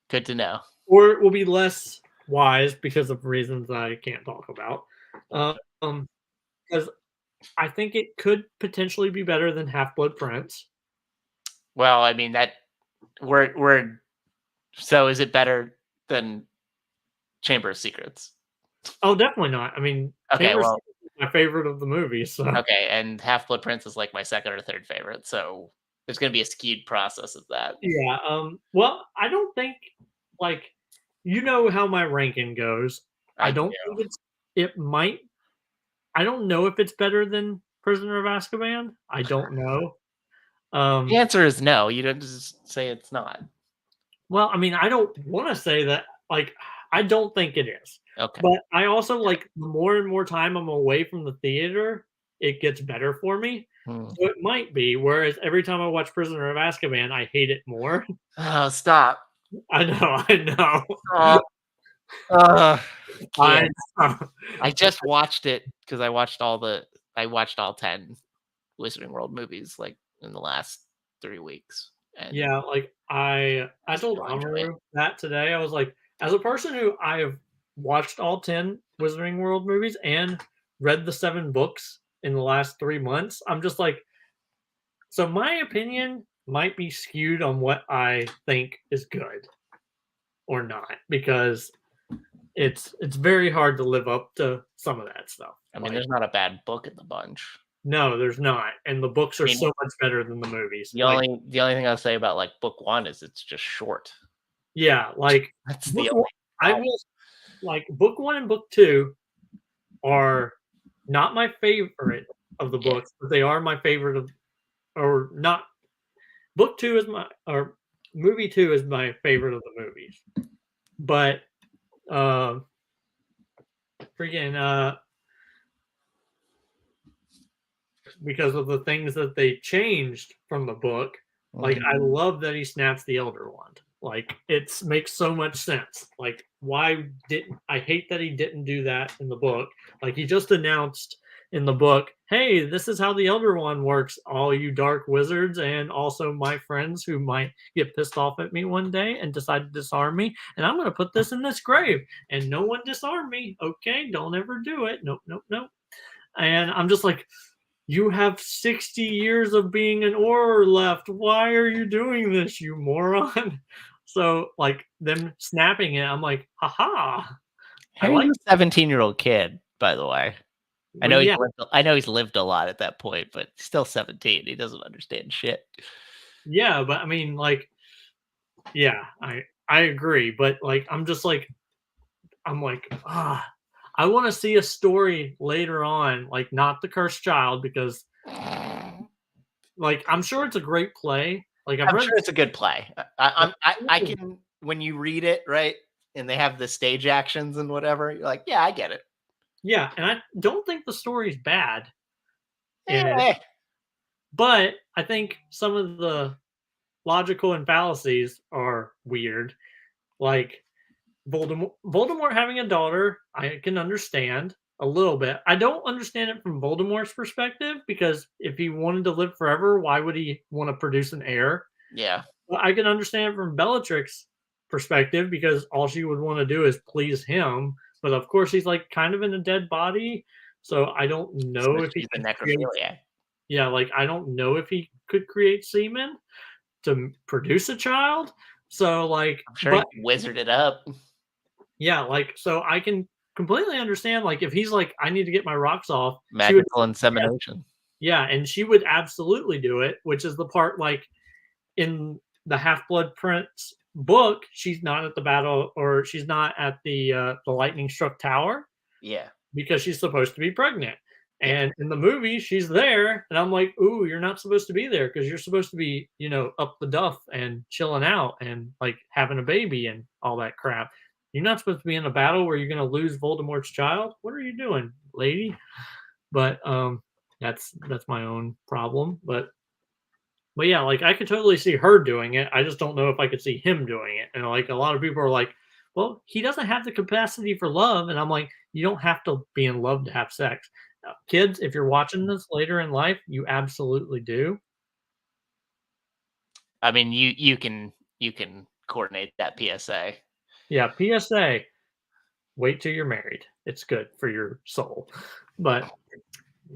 Good to know. Or it will be less wise because of reasons I can't talk about. Because I think it could potentially be better than Half-Blood Prince. Well, I mean that we're so is it better than Chamber of Secrets? Oh, definitely not. I mean, okay, Chamber of Secrets is my favorite of the movies. So. Okay, and Half-Blood Prince is like my second or third favorite, so there's going to be a skewed process of that. Yeah. Well, I don't think like you know how my ranking goes. I don't think it might. I don't know if it's better than Prisoner of Azkaban. I don't know. The answer is no. You don't just say it's not. Well, I mean, I don't want to say that. Like, I don't think it is. Okay. But I also like the more and more time I'm away from the theater, it gets better for me. So it might be. Whereas every time I watch Prisoner of Azkaban, I hate it more. Oh, stop! I know. I just watched it because I watched all 10 Wizarding World movies like in the last 3 weeks. And yeah, like I told Amaru that today. I was like, as a person who I have watched all 10 Wizarding World movies and read the 7 books in the last 3 months, I'm just like, so my opinion might be skewed on what I think is good or not, because it's very hard to live up to some of that stuff. I mean, there's not a bad book in the bunch. No, there's not, and the books are so much better than the movies. The only thing I'll say about like book 1 is it's just short. Yeah, like that's the only I will like book 1 and book 2 are not my favorite of the books, but they are my favorite of, or not. Book 2 is or movie 2 is my favorite of the movies, but because of the things that they changed from the book. Like, I love that he snaps the Elder Wand. Like, it makes so much sense. Like, why didn't I hate that he didn't do that in the book? Like, he just announced in the book, hey, this is how the Elder Wand works, all you dark wizards and also my friends who might get pissed off at me one day and decide to disarm me, and I'm going to put this in this grave, and no one disarm me. Okay, don't ever do it. Nope, nope, nope. And I'm just like, you have 60 years of being an Auror left. Why are you doing this, you moron? So, like, them snapping it, I'm like, haha. I Harry's like, a 17-year-old kid, by the way. well, yeah, I know he's lived a lot at that point, but he's still 17. He doesn't understand shit. yeah, but I mean, like, yeah, I agree, but like, I'm just like, I'm like, I want to see a story later on, like not the cursed child, because like I'm sure it's a great play. Like I've I'm read, sure it's a good play. I can, when you read it, right, and they have the stage actions and whatever, you're like, yeah, I get it. yeah, and I don't think the story's bad in it, Eh, but I think some of the logical and fallacies are weird. Like Voldemort having a daughter, I can understand a little bit. I don't understand it from Voldemort's perspective, because if he wanted to live forever, why would he want to produce an heir? yeah. Well, I can understand it from Bellatrix's perspective, because all she would want to do is please him. But of course, he's like kind of in a dead body, so I don't So know if he she's a could create. necrophiliac. Yeah, like I don't know if he could create semen to produce a child. So like, I'm sure he but can wizard it up. yeah, like so I can completely understand, like if he's like, I need to get my rocks off, she would, Magical insemination. yeah, and she would absolutely do it, which is the part like in the Half-Blood Prince book, she's not at the battle, or she's not at the lightning struck tower Yeah. because she's supposed to be pregnant. Yeah. And in the movie, she's there, and I'm like, "Ooh, you're not supposed to be there because you're supposed to be, up the duff and chilling out and like having a baby and all that crap. You're not supposed to be in a battle where you're going to lose Voldemort's child. What are you doing, lady?" But that's my own problem. But yeah, like I could totally see her doing it. I just don't know if I could see him doing it. And like a lot of people are like, well, he doesn't have the capacity for love. And I'm like, you don't have to be in love to have sex. Kids, if you're watching this later in life, you absolutely do. I mean, you can coordinate that PSA. Yeah, PSA, wait till you're married. It's good for your soul. But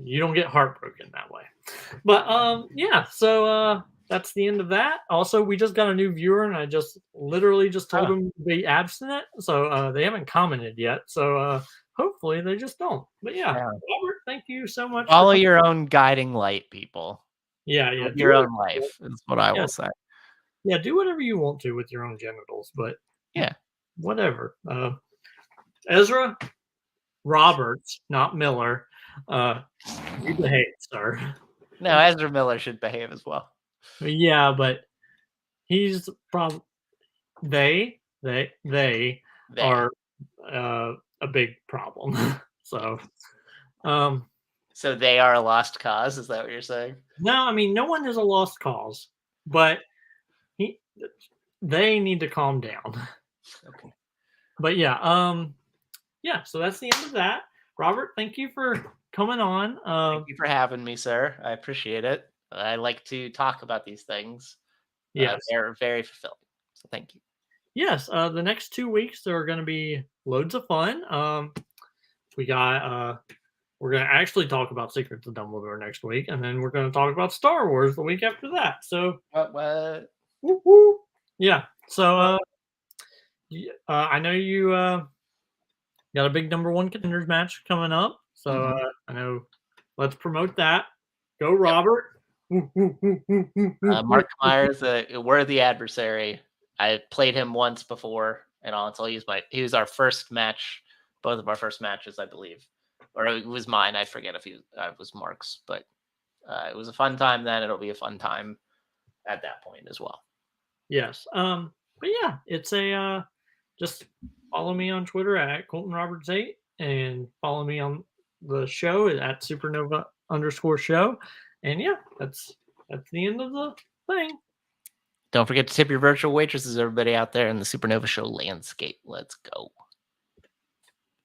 you don't get heartbroken that way. But yeah, so that's the end of that. Also, we just got a new viewer, and I just literally just told Huh. them to be abstinent. So they haven't commented yet. So hopefully they just don't. But yeah, Yeah. Robert, thank you so much for Follow coming. your own guiding light, people. Yeah, yeah. Live Do your whatever own you want. life is what I Yeah, will say. yeah, do whatever you want to with your own genitals, but Yeah. whatever. Ezra Roberts, not Miller. You behave, sir. No, Ezra Miller should behave as well. Yeah, but he's probably they They. are a big problem. So, um, So they are a lost cause. Is that what you're saying? no, I mean, no one is a lost cause, but he, they need to calm down. Okay. But yeah, yeah. So that's the end of that. Robert, thank you for coming on. Thank you for having me, sir. I appreciate it. I like to talk about these things. Yes, They're very fulfilling. So thank you. yes. The next 2 weeks are going to be loads of fun. We got we're going to actually talk about Secrets of Dumbledore next week, and then we're going to talk about Star Wars the week after that. So, What? woo, woo. Yeah. So, I know you got a big number one contenders match coming up. So, Mhm. I know. Let's promote that. Go, Yep. Robert. Woo, woo, woo, woo, woo, woo, woo. Mark Myers, a worthy adversary. I played him once before, and I'll use he was our first match, both of our first matches, I believe, or it was mine. I forget if it was Mark's, but it was a fun time then. It'll be a fun time at that point as well. Yes. But yeah, it's a just follow me on Twitter at Colton Roberts 8 and follow me on the show at Supernova_show. And yeah, that's the end of the thing. Don't forget to tip your virtual waitresses, everybody out there in the Supernova Show landscape. Let's go.